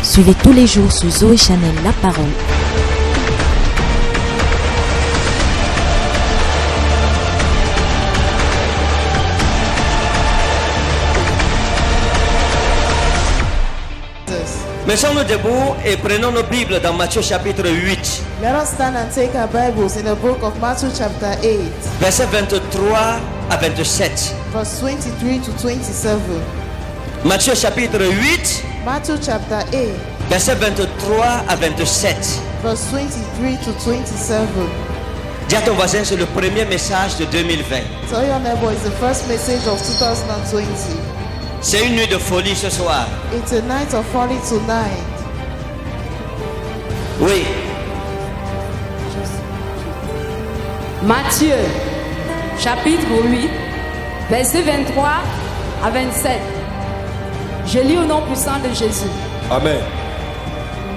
Suivez tous les jours sur Zoé Channel La Parole. Mettons-nous debout et prenons nos Bibles dans Matthieu chapitre 8. Let us stand and take our Bibles in the book of Matthew chapter 8, Versets 23 à 27. verse 23 to 27. Matthieu chapitre 8, Matthew chapter 8, versets 23 à 27. verse 23 to 27. Dis à ton voisin, c'est le premier message de 2020. Tell your neighbor it's the first message of 2020. C'est une nuit de folie ce soir. It's a night of folly tonight. Oui. Matthieu, chapitre 8, versets 23 à 27. Je lis au nom puissant de Jésus. Amen.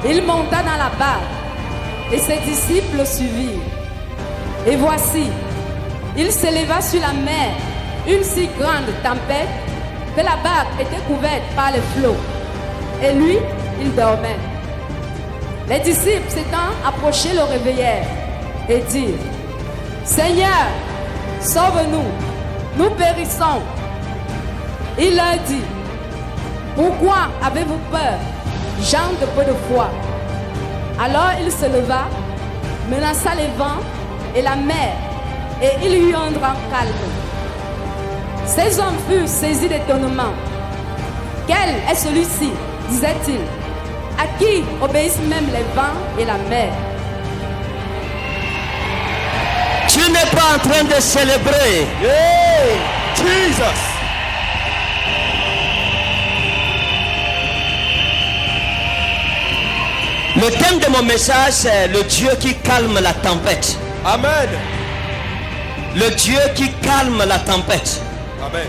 Il monta dans la barque et ses disciples le suivirent. Et voici, il s'éleva sur la mer une si grande tempête que la barque était couverte par les flots. Et lui, il dormait. Les disciples s'étant approchés le réveillèrent et dirent: Seigneur, sauve-nous, nous périssons. Il leur dit: Pourquoi avez-vous peur, gens de peu de foi? Alors il se leva, menaça les vents et la mer, et il y eut un grand calme. Ces hommes furent saisis d'étonnement. Quel est celui-ci, disait-il, à qui obéissent même les vents et la mer? Tu n'es pas en train de célébrer. Yay! Jesus. Le thème de mon message, c'est le Dieu qui calme la tempête. Amen. Le Dieu qui calme la tempête. Amen.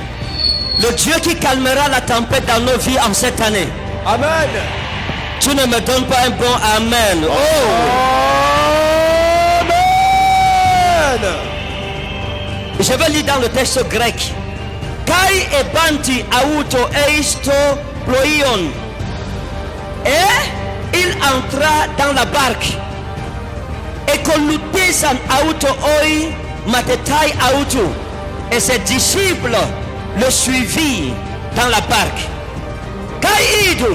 Le Dieu qui calmera la tempête dans nos vies en cette année. Amen. Tu ne me donnes pas un bon amen. Oh! Amen. Je vais lire dans le texte grec. Kai ebanti auto eisto ploion. Et il entra dans la barque. Et colutesan auto oi matetai auto. Et ses disciples le suivirent dans la barque. Kai idu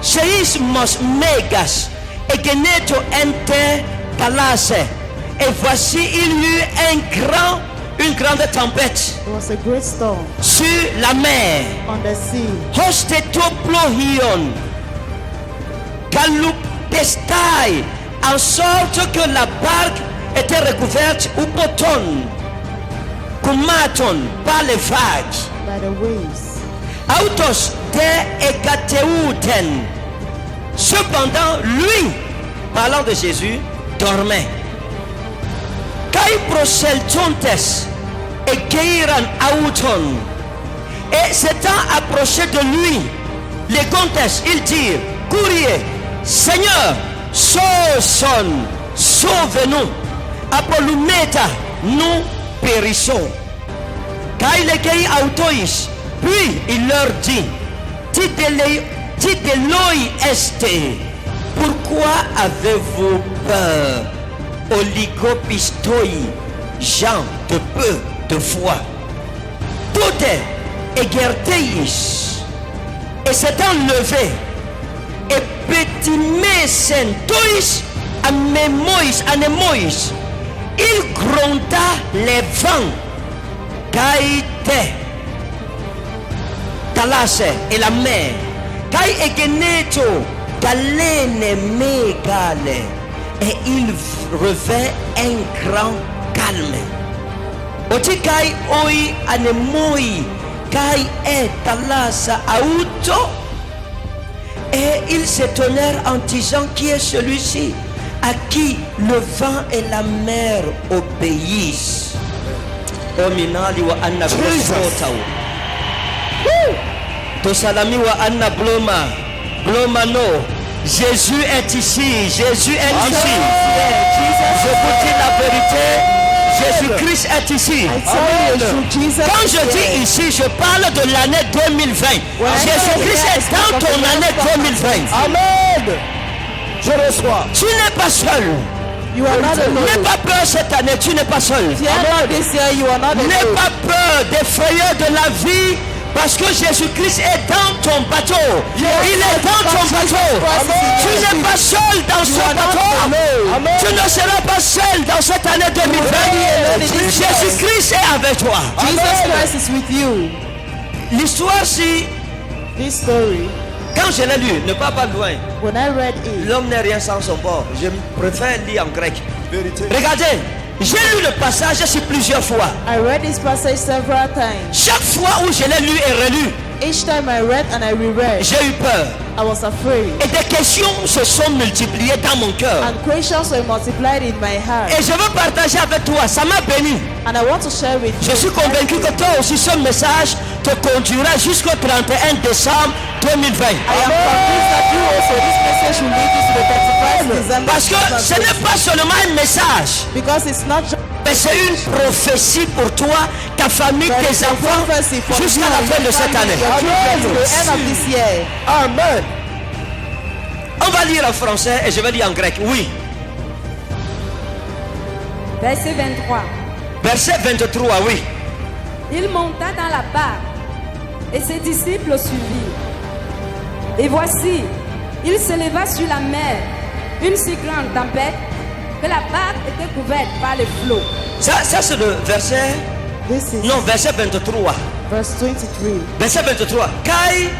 seismos megas et geneto ente talase. Et voici il y eut une grande tempête It was a great storm sur la mer. on the sea. Hostetoplohion galupestai, en sorte que la barque était recouverte ou poton, kumaton par les vagues. By the waves. Autos de ekateuten. Cependant, lui, parlant de Jésus, dormait. Kai proseltontes et keiran auton. Et s'étant approché de lui, les comtesses, ils dirent: Courrier, Seigneur, sauve-nous. Apollumeta, nous périssons. Kai le kei autois. Puis il leur dit: Tideloi este. Pourquoi avez-vous peur? Oligopistoi, gens de peu de foi. Tout est égerteis. Et s'étant levé, et pétimesen tois anémois, il gronda les vents, caïte, talase et la mer, caï egeneto, galene megale. Et il revint un grand calme. Otikai oi anemoi kai et talasa auto. Et ils s'étonnèrent en disant: Qui est celui-ci à qui le vent et la mer obéissent? Ominali wa anna blotau. Tosalami wa anna bloma no. Jésus est ici. Jésus est Amen. ici. Je vous dis la vérité. Jésus-Christ est ici. Quand je dis ici, je parle de l'année 2020. Jésus-Christ est dans ton année 2020. Amen. Amen. Je reçois. Tu n'es pas seul. You are not N'aie alone. pas peur cette année, tu n'es pas seul. Fear not this year, you are not N'aie alone. pas peur des frayeurs de la vie parce que Jésus-Christ est dans ton bateau. Il est dans ton bateau. Tu n'es pas seul dans ce bateau. Tu ne seras pas seul dans cette année 2020. Jésus-Christ est avec toi. Jesus Christ is with you. L'histoire, si, This story, quand je l'ai lu, ne pas loin. when I read it, L'homme n'est rien sans son bord. Je préfère lire en grec. Vérité. Regardez, j'ai lu le passage sur plusieurs fois. I read this passage several times. Chaque fois où je l'ai lu et relu, Each time I read and I reread, j'ai eu peur. I was afraid. Et des questions se sont multipliées dans mon cœur. And questions were multiplied in my heart. Et je veux partager avec toi, ça m'a béni. And I want to share with you. Je suis convaincu que toi aussi ce message te conduira jusqu'au 31 décembre 2020. I am convinced that you also, this message will lead you to the 31st December. Parce que ce n'est pas seulement un message, Because it's not just mais c'est une prophétie pour toi, ta famille, but tes it's a enfants, prophecy for jusqu'à you la and fin de your cette family, année. your children to the end of this year. Amen. On va lire en français et je vais lire en grec. Oui. Verset 23. Verset 23, oui. Il monta dans la barque et ses disciples le suivirent. Et voici, il s'éleva sur la mer, une si grande tempête que la barque était couverte par les flots. Ça c'est le verset. This is Non, verset 23. verse 23. Verset 23. Kai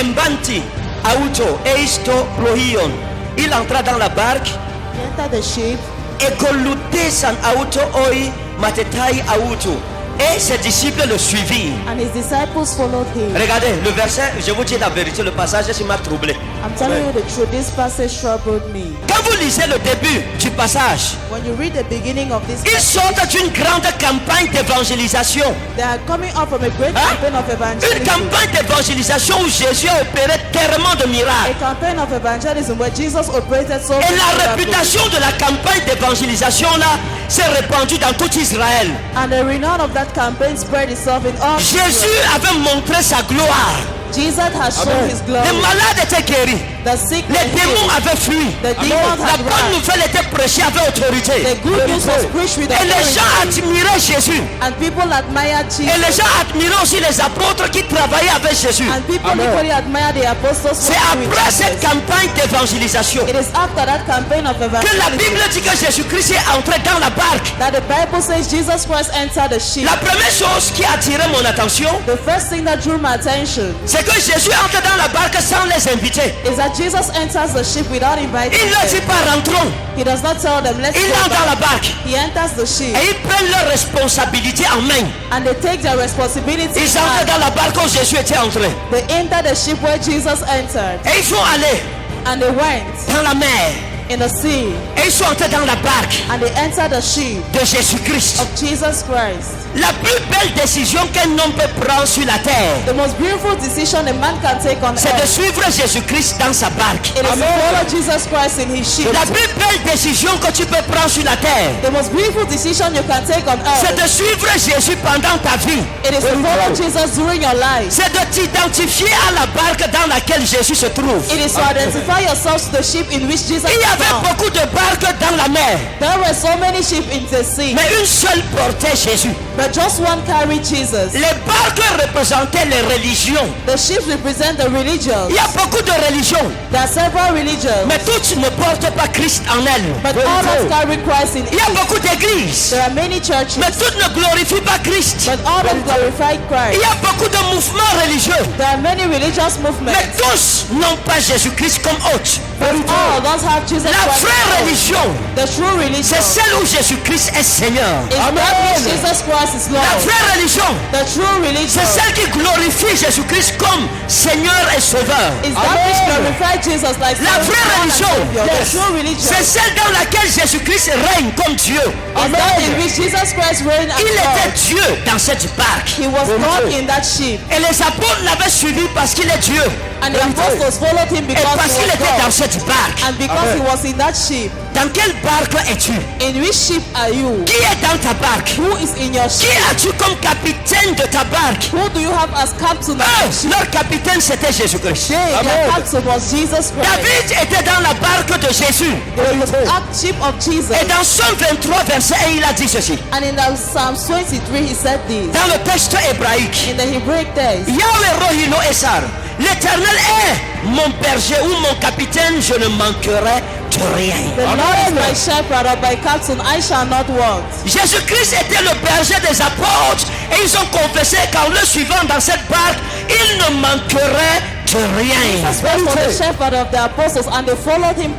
embanti auto eisto prohion. Il entra dans la barque He entered the ship et colluté san auto oi matetai auto. Et ses disciples le suivirent. and his disciples followed him. Regardez, le verset, je vous dis la vérité, le passage m'a troublé. I'm telling you the truth, this passage troubled me. Quand vous lisez le début du passage, When you read the beginning of this ils passage, sortent d'une grande campagne d'évangélisation. they are coming up from a great Hein? campaign of Une evangelism. campagne d'évangélisation où Jésus a opéré tellement de A miracles. campaign of evangelism where Jesus operated so Et many la miracles. réputation de la campagne d'évangélisation là s'est répandue dans tout Israël. And the renown of that campaign spread itself in all Jésus Israel. avait montré sa gloire. Jesus has shown Amen. his glory. Les malades étaient guéris. The sick Les were démons healed. avaient fui. The demons La had bonne run. nouvelle était prêchée avec autorité. The good news was preached with Et les gens authority. admiraient Jésus. And people admired Et les Jesus. gens admiraient aussi les apôtres qui travaillaient avec Jésus. And people Amen. equally admired the apostles. C'est working with après Jesus. cette campagne d'évangélisation It is after that campaign of que la evangelism Bible dit que Jésus-Christ est entré dans la barque. that the Bible says Jesus Christ entered the ship. La première chose qui a attiré mon attention, The first thing that drew my attention c'est que Jésus entre dans la barque sans les inviter. is that Jesus enters the ship without inviting Il ne dit them. pas rentrons. He does not tell them, let's Il go entre dans la back. barque He enters the ship et ils prennent leur responsabilité en main. and they take their responsibility. Ils entrent dans la barque où Jésus était entré. They enter the ship where Jesus entered Et ils sont allés and they went dans la mer. in the sea Et ils sont entrés dans la barque and they entered the ship de Jésus-Christ. of Jesus Christ. La plus belle décision qu'un homme peut prendre sur la terre, The most beautiful decision a man can take on c'est de earth suivre Jésus-Christ dans sa barque. it is to follow Jesus Christ in his ship. La plus belle décision que tu peux prendre sur la terre, The most beautiful decision you can take on c'est earth de suivre Jésus pendant ta vie. it is to follow Jesus during your life. C'est de t'identifier à la barque dans laquelle Jésus se trouve. It is to identify yourself to the ship in which Jesus Il y is avait found. beaucoup de barques dans la mer, There were so many sheep in the sea, mais une seule portait Jésus. but just one carried Jesus. Les barques représentaient les religions. The ships represent the religions. Il y a beaucoup de religions, There are several religions, mais toutes ne portent pas Christ en elles. but all that carry Christ in Il y a it. beaucoup d'églises, There are many churches, mais toutes ne glorifient pas Christ. but all that glorify Il Christ. y a beaucoup de mouvements religieux, There are many religious mais movements, tous n'ont pas Jésus-Christ comme hôte. but all don't have Jesus La Christ. vraie as Lord. religion, The true religion c'est is celle où Jésus-Christ est Seigneur. that which Jesus Christ is La Lord. vraie religion, The true religion c'est celle qui glorifie Jésus-Christ comme Seigneur et Sauveur. is that which glorifies Jesus like La Lord vraie and religion, Savior. The true religion c'est celle dans laquelle Jésus-Christ règne comme Dieu. is that in which Jesus Christ reigned as Il était God. Dieu dans cette barque. He was God in that ship, Et les apôtres l'avaient suivi parce qu'il est Dieu. and the apostles followed him Et because parce he qu'il was était dans God, cette barque. and because he was in that ship. Dans quelle barque es-tu? In which ship are you? Qui est dans ta barque? Who is in your Qui ship? as-tu comme capitaine de ta barque? Who do you have as captain of your ship? Leur capitaine c'était Jésus-Christ. Their captain was Jesus Christ. David était dans la barque de Jésus. The ship of Jesus. Et dans Psaume 23 verset 1 il a dit ceci. And in the Psalm 23 he said this. Dans le texte hébraïque, In the Hebrew text, Yahweh Rohilo Esar, l'Éternel est mon berger ou mon capitaine, je ne manquerai de rien. the Lord is my shepherd or my captain, I shall not want. Jésus-Christ était le berger des apôtres et ils ont confessé qu'en le suivant dans cette barque, ils ne manqueraient de rien. Jesus was the shepherd of the apostles and they followed him.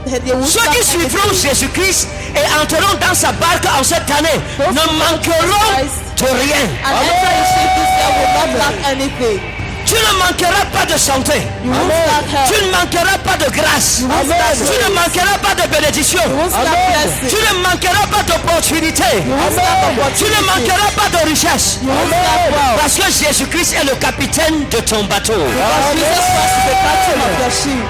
They would Ceux qui suivront Jésus-Christ et entreront dans sa barque en cette année ne manqueront de rien. and enter his ship this year will not lack anything. Tu ne manqueras pas de santé. You won't lack health. Tu ne manqueras pas de grâce. Tu ne manqueras pas de bénédiction. You won't lack Tu blessing. ne manqueras pas d'opportunité. You won't lack Tu ne opportunity. manqueras pas de richesse. You won't lack wealth. Parce que Jésus-Christ est le capitaine de ton bateau. Because Jesus Christ is the captain of your ship.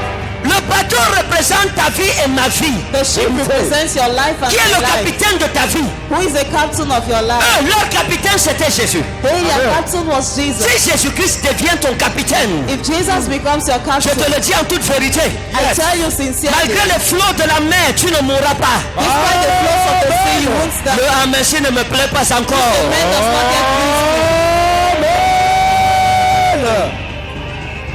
Le bateau représente ta vie et ma vie. The ship represents your life and Qui est my le life. capitaine de ta vie? Who is the captain of your life? Leur capitaine c'était Jésus. Their captain was Jesus. Si Jésus-Christ devient ton capitaine, If Jesus becomes your je captain, te le dis en toute vérité, I tell you sincerely, malgré les flots de la mer, tu ne mourras pas. despite the flows of the sea, you won't stand. Le amen s'il ne me plaît pas encore. The man does not get pleased.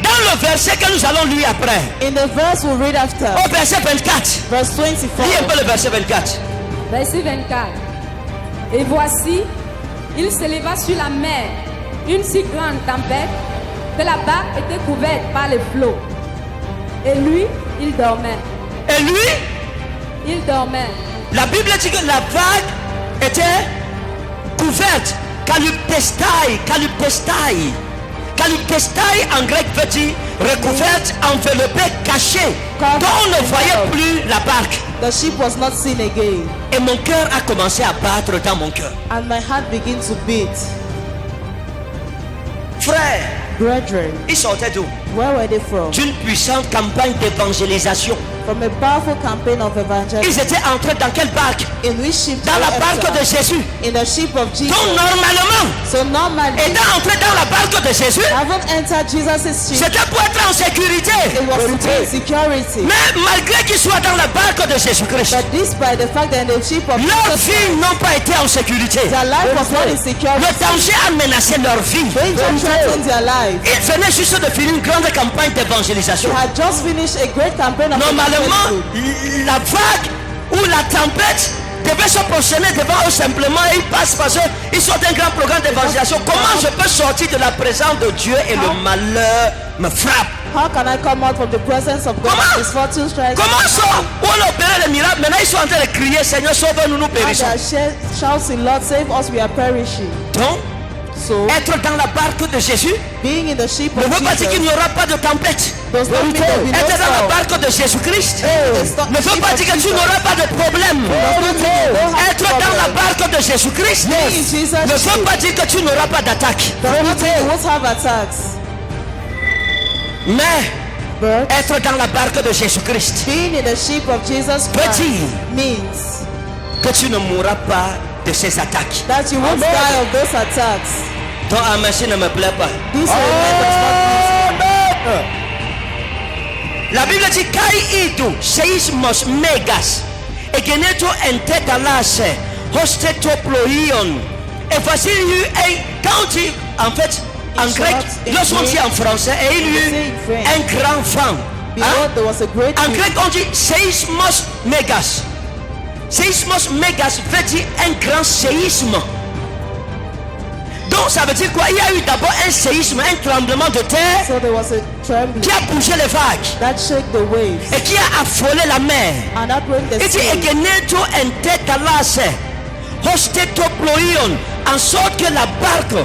Dans le verset que nous allons lire après, In the verse we'll read after, au verset 24, verse lis un 24. peu le verset 24. Verset 24. Et voici, il s'éleva sur la mer une si grande tempête que la barque était couverte par les flots. Et lui, il dormait. Et lui, Il dormait. la Bible dit que la vague était couverte. Kaluptestai, kaluptestai. Kaluptestai en grec veut dire recouverte, enveloppée, cachée. Donc on ne voyait plus la barque. The ship was not seen again, Et mon cœur a commencé à battre dans mon cœur. and my heart began to beat. Frère, Brethren, ils sortaient d'où? where were they from? D'une puissante campagne d'évangélisation. From a powerful campaign of evangelism. Ils étaient entrés dans quelle barque? In which ship? Dans la they barque de entered? Jésus. In the ship of Jesus. Donc normalement, So normally, étant entré dans la barque de Jésus, haven't entered Jesus' ship. c'était pour être en sécurité. It was to be security. Mais malgré qu'ils soient dans la barque de Jésus-Christ, But despite the fact that in the ship of leurs Jesus, vies n'ont pas été en sécurité. their life was not in Le security. danger a menacé leur vie. Danger threatened their life. Ils venaient juste de finir une grande campagne d'évangélisation. They had just finished a great campaign of Normalement, evangelism. la vague ou la tempête devait se positionner devant eux simplement et ils passent parce qu'ils sont un grand programme d'évangélisation. Comment je peux sortir de la présence de Dieu et le malheur me frappe? How can I come out from the presence of God? Comment? Misfortune strikes. Comment ça? On a opéré le miracle. Maintenant ils sont en train de crier, Seigneur, sauve-nous, nous And périssons. they are shouting, Lord, save us, we are perishing. Donc, So, être dans la barque de Jésus being in the ship ne of veut pas dire qu'il Jesus n'y aura pas de tempête. does not mean there will be no Être dans la storm. barque de Jésus-Christ The ne veut pas dire que tu n'auras pas de problème. Être dans la barque de Jésus-Christ Being in Jesus' ne veut ship pas dire que tu n'auras pas d'attaque. does not mean you won't have attacks. Mais But être dans la barque de Jésus-Christ being in the ship of Jesus veut Christ dire means que tu ne mourras pas de ces attaques. that you won't die of those attacks. Ton amen s'il ne me plaît pas. This amen does not please La Bible dit Kai idu seismos megas egeneto entetalasse hosteto ploion. Et voici il y eut quand tu en fait en grec, lorsqu'on dit en français, et il y eut un grand vent. you. Behold, there was a great En wind. grec on dit seismos megas. Seismos megas veut dire un grand séisme. Donc ça veut dire quoi? Il y a eu d'abord un séisme, un tremblement de terre So there was a trembling qui a bougé les vagues that shook the waves et qui a affolé la mer. and that rained the Il dit sea. egeneto entetalasse hosteto ploion, en sorte que la barque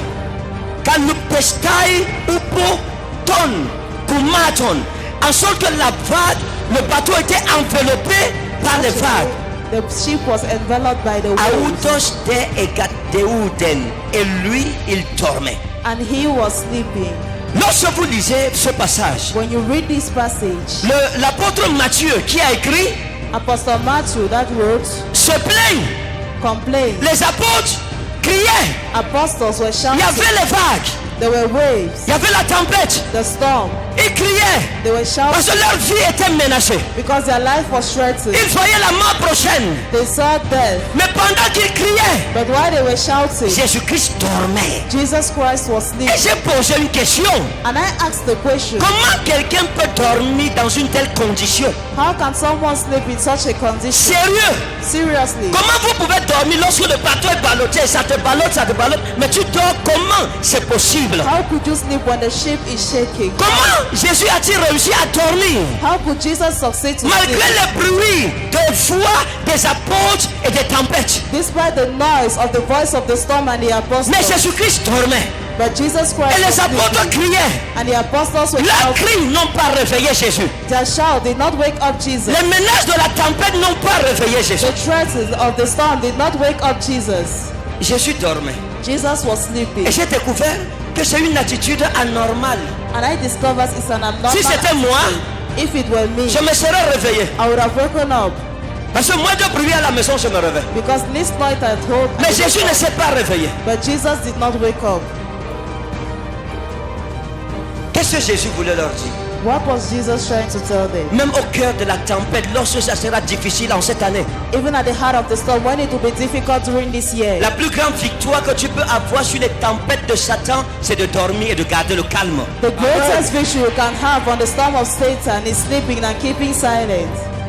kalupestai upo ton kumaton, en sorte que la vague, le bateau était enveloppé par les vagues. The ship was enveloped by the waves, Autos de egateuden, et lui il dormait. and he was sleeping. Lorsque vous lisez ce passage, When you read this passage, l'apôtre Matthieu qui a écrit Apostle Matthew that wrote, se plaignent. complained. Les apôtres criaient. Apostles were Il y shouting. avait les vagues. There were waves, Il y avait la tempête. the storm. Ils criaient. They were Parce shouting que leur vie était menacée. because their life was threatened. Ils voyaient la mort prochaine. They saw death. Mais pendant qu'ils criaient, But while they were shouting, Jésus-Christ dormait. Jesus Christ was Et sleeping. j'ai posé une question. And I asked the question, Comment quelqu'un peut dormir dans une telle condition? how can someone sleep in such a condition? Sérieux? Seriously. Comment vous pouvez dormir lorsque le bateau est ballotté? Ça te ballotte, mais tu dors comment? C'est possible. How could you sleep when the ship is shaking? Comment Jésus a-t-il réussi à dormir? How could Jesus succeed to Malgré sleep? le bruit de voix des apôtres et des tempêtes. Despite the noise of the voice of the storm and the apostles. Mais Jésus-Christ dormait. But Jesus Et Christ was les apôtres sleeping. criaient. And the apostles were Leurs shouting. cris n'ont pas réveillé Jésus. Their shout did not wake up Jesus. Les menaces de la tempête n'ont pas réveillé Jésus. The threats of the storm did not wake up Jesus. Jésus dormait. Jesus was sleeping. Et j'ai découvert que c'est une attitude anormale. And I discovered it's an abnormal Si c'était moi, attitude. If it were me, je me serais réveillé. I would have woken up Parce que moi de bruit à la maison, je me réveille. because least night at home. Mais Jésus ne s'est pas réveillé. But Jesus did not wake up. Qu'est-ce que Jésus voulait leur dire? What was Jesus trying to tell them? Même au cœur de la tempête, lorsque ça sera difficile en cette année, Even at the heart of the storm, when it will be difficult during this year, la plus grande victoire que tu peux avoir sur les tempêtes de Satan, c'est de dormir et de garder le calme. the greatest victory you can have on the storm of Satan is sleeping and keeping silent.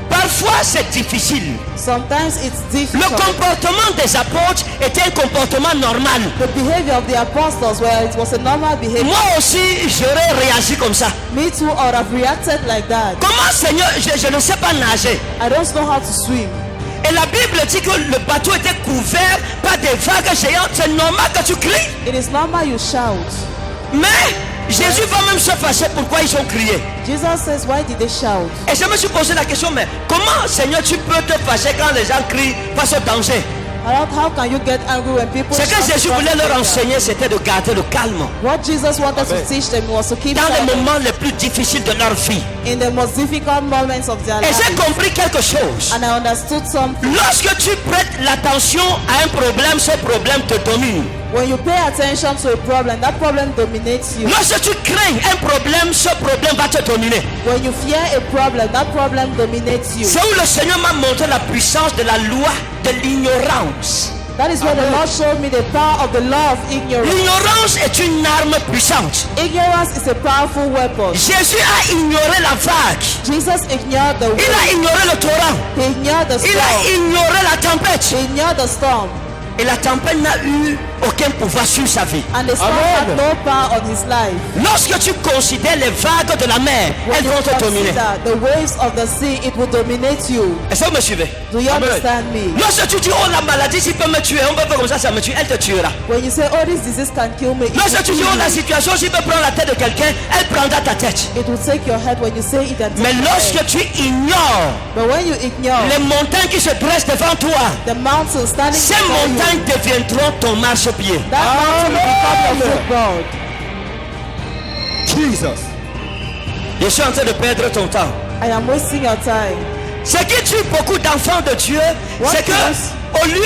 Parfois, c'est difficile. Sometimes it's Le difficult. comportement des apôtres était un comportement normal. The behavior of the apostles, where it was a normal behavior. Moi aussi, j'aurais réagi comme ça. Me too, I would have reacted like that. Comment, Seigneur, je ne sais pas nager. I don't know how to swim. Et la Bible dit que le bateau était couvert par des vagues géantes. C'est normal que tu cries. It is normal you shout. Mais Jésus va même se fâcher pourquoi ils ont crié. Jesus says, why did they shout? Et je me suis posé la question, mais comment, Seigneur, tu peux te fâcher quand les gens crient face au danger? How can you get angry when people Ce que shout Jésus because voulait of leur danger? enseigner, c'était de garder le calme. What Jesus wanted to teach them was to keep Dans les silent moments les plus difficiles de leur vie. in the most difficult moments of their Et j'ai life. compris quelque chose. And I understood something. Lorsque tu prêtes l'attention à un problème, ce problème te domine. When you pay attention to a problem, that problem dominates you. Lorsque tu crains un problème, ce problème va te dominer. When you fear a problem, that problem dominates you. C'est où le Seigneur m'a montré la puissance de la loi de l'ignorance. That is when the Lord showed me the power of the law of ignorance. L'ignorance est une arme puissante. Ignorance is a powerful weapon. Jésus a ignoré la vague. Jesus ignored the Il a wind. ignoré le torrent. He ignored the Il a storm. ignoré la tempête. He ignored the storm. Et la tempête n'a eu aucun pouvoir sur sa vie. And the storm Amen. had no power on his life. Lorsque tu considères les vagues de la mer, When elles you vont te dominer. consider the waves of the sea, it will dominate you. Est-ce que vous me suivez? Do you Amen. understand me? Lorsque tu dis, oh la maladie, s'il peut me tuer, on peut faire comme ça me tue, elle te tuera. When you say, oh, this disease can kill me, it will, Lorsque tu dis, kill oh la you. situation, s'il peut prendre la tête de quelqu'un, elle prendra ta tête. It will take your head when you say it and Mais take your lorsque head. tu ignores But when you ignore les montagnes qui se dressent devant toi, the mountain standing ces before you, montagnes deviendront ton marchepied. that mountain will become your Amen. footboard. Jesus. Je suis en train de perdre ton temps. I am wasting your time. Ce qui tue beaucoup d'enfants de Dieu, What c'est que else? au lieu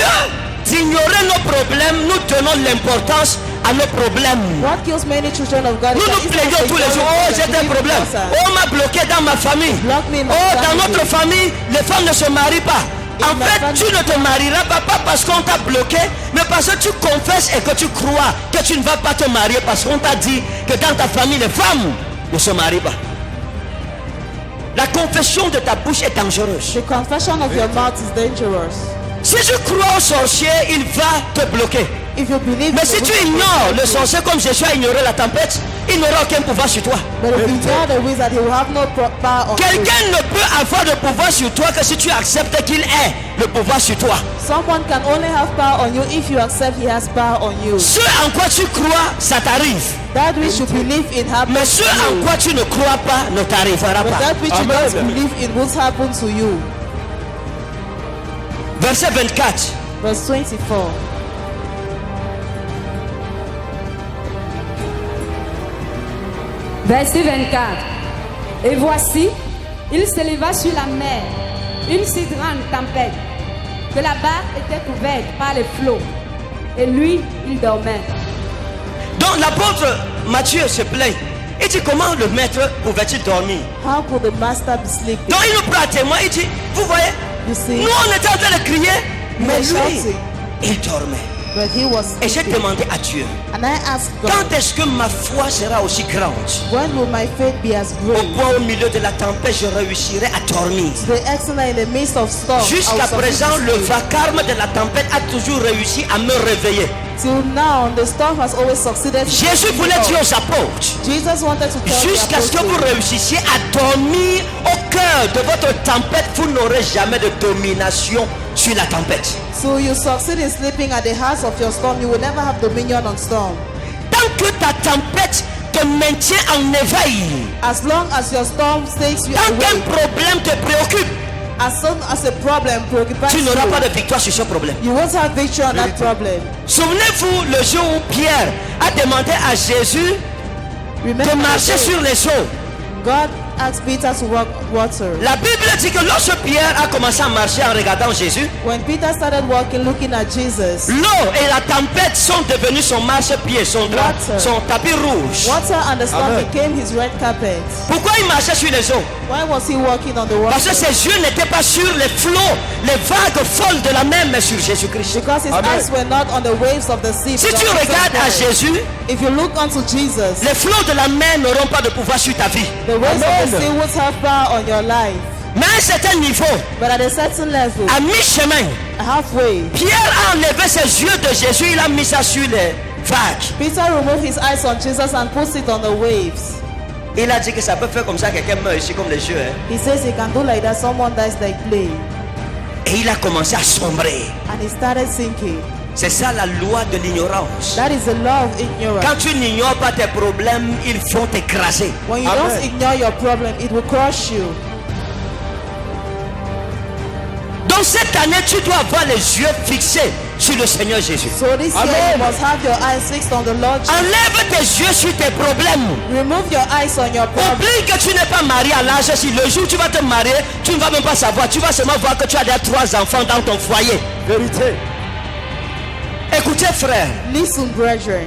d'ignorer nos problèmes, nous donnons l'importance à nos problèmes. What kills many children of God Nous is that nous instead plaignons of tous les jours. ignoring Oh, them, j'ai des we give problèmes. us Oh, on m'a bloqué dans ma famille. Block me in my Oh, dans family. notre famille, les femmes ne se marient pas. In En my fait, family. tu ne te marieras pas parce qu'on t'a bloqué, mais parce que tu confesses et que tu crois que tu ne vas pas te marier parce qu'on t'a dit que dans ta famille, les femmes ne se marient pas. La confession de ta bouche est dangereuse. The confession of your mouth is dangerous. Si tu crois au sorcier, il va te bloquer. If you believe Mais in si the tu wizard, ignores he le will sorcier comme Jésus a ignoré la tempête, il n'aura aucun pouvoir sur toi. But if you ignore the wizard, he will have no power on you. Quelqu'un ne peut avoir de pouvoir sur toi que si tu acceptes qu'il ait le pouvoir sur toi. Someone can only have power on you if you accept he has power on you. Ce en quoi tu crois, ça t'arrive. That which you believe in Mais happens ce to en you. quoi tu ne crois pas ne t'arrivera But pas. that which you Amen. don't believe in will happen to you. Verset 24. Verse 24. Verset 24. Et voici, il s'éleva sur la mer. une si grande tempête que la barque était couverte par les flots. Et lui, il dormait. Donc l'apôtre Matthieu se plaint. Il dit comment le maître pouvait-il dormir? How could the master be sleeping? Donc il nous prend à témoin, il dit, vous voyez, You see, nous on était en train de crier, mais lui, shouting, il dormait. but he was Et j'ai sleeping. demandé à Dieu, And I asked God, quand est-ce que ma foi sera aussi grande? when will my faith be as Au great? point au milieu de la tempête, je réussirai à dormir. The excellent in the midst of storm. Jusqu'à présent, le vacarme de la tempête a toujours réussi à me réveiller. Till now, the storm has always succeeded. Jésus voulait dire aux apôtres, Jesus wanted to tell jusqu'à ce the que vous apostles, réussissiez à dormir au cœur de votre tempête, vous n'aurez jamais de domination sur la tempête. so you succeed in sleeping at the heart of your storm, you will never have dominion on storm. Tant que ta tempête te maintient en éveil, As long as your storm takes you tant qu'un away, problème te préoccupe, as soon as a problem preoccupies tu n'auras pas you, de victoire sur ce problème. you won't have victory on that problem. Souvenez-vous le jour où Pierre a demandé à Jésus de Remember, marcher sur les eaux. God asked Peter to walk water. La Bible dit que lorsque Pierre a commencé à marcher en regardant Jésus, When Peter started walking, looking at Jesus, l'eau et la tempête sont devenus son marche-pied, son drap, Water. son tapis rouge. water and the storm Amen. became his red carpet. Pourquoi il marchait sur les eaux? Why was he walking on the Parce que water? ses yeux n'étaient pas sur les flots, les vagues folles de la mer, mais sur Jésus-Christ. Because his Amen. eyes were not on the waves of the sea. Si but tu on Jesus regardes à Christ. Jésus, If you look unto Jesus, les flots de la mer n'auront pas de pouvoir sur ta vie. the waves of the Amen. sea won't have power on your life. Mais à un certain niveau, But at a certain level, à mi-chemin, halfway, Pierre a enlevé ses yeux de Jésus, il a mis ça sur les vagues. Peter removed his eyes on Jesus and put it on the waves. Il a dit que ça peut faire comme ça, quelqu'un meurt ici comme les yeux. Hein. He says he can do like that, someone dies like play. Et il a commencé à sombrer. And he started sinking. C'est ça la loi de l'ignorance. That is the law of ignorance. Quand tu n'ignores pas tes problèmes, ils vont t'écraser. When you Amen. don't ignore your problem, it will crush you. Donc cette année, tu dois avoir les yeux fixés sur le Seigneur Jésus. So this year Amen. you must have your eyes fixed on the Lord Jesus. Enlève tes yeux sur tes problèmes. Remove your eyes on your problem. Oublie que tu n'es pas marié à l'âge. Si le jour où tu vas te marier, tu ne vas même pas savoir. Tu vas seulement voir que tu as déjà 3 enfants dans ton foyer. Vérité. Écoutez frère, Listen, brethren.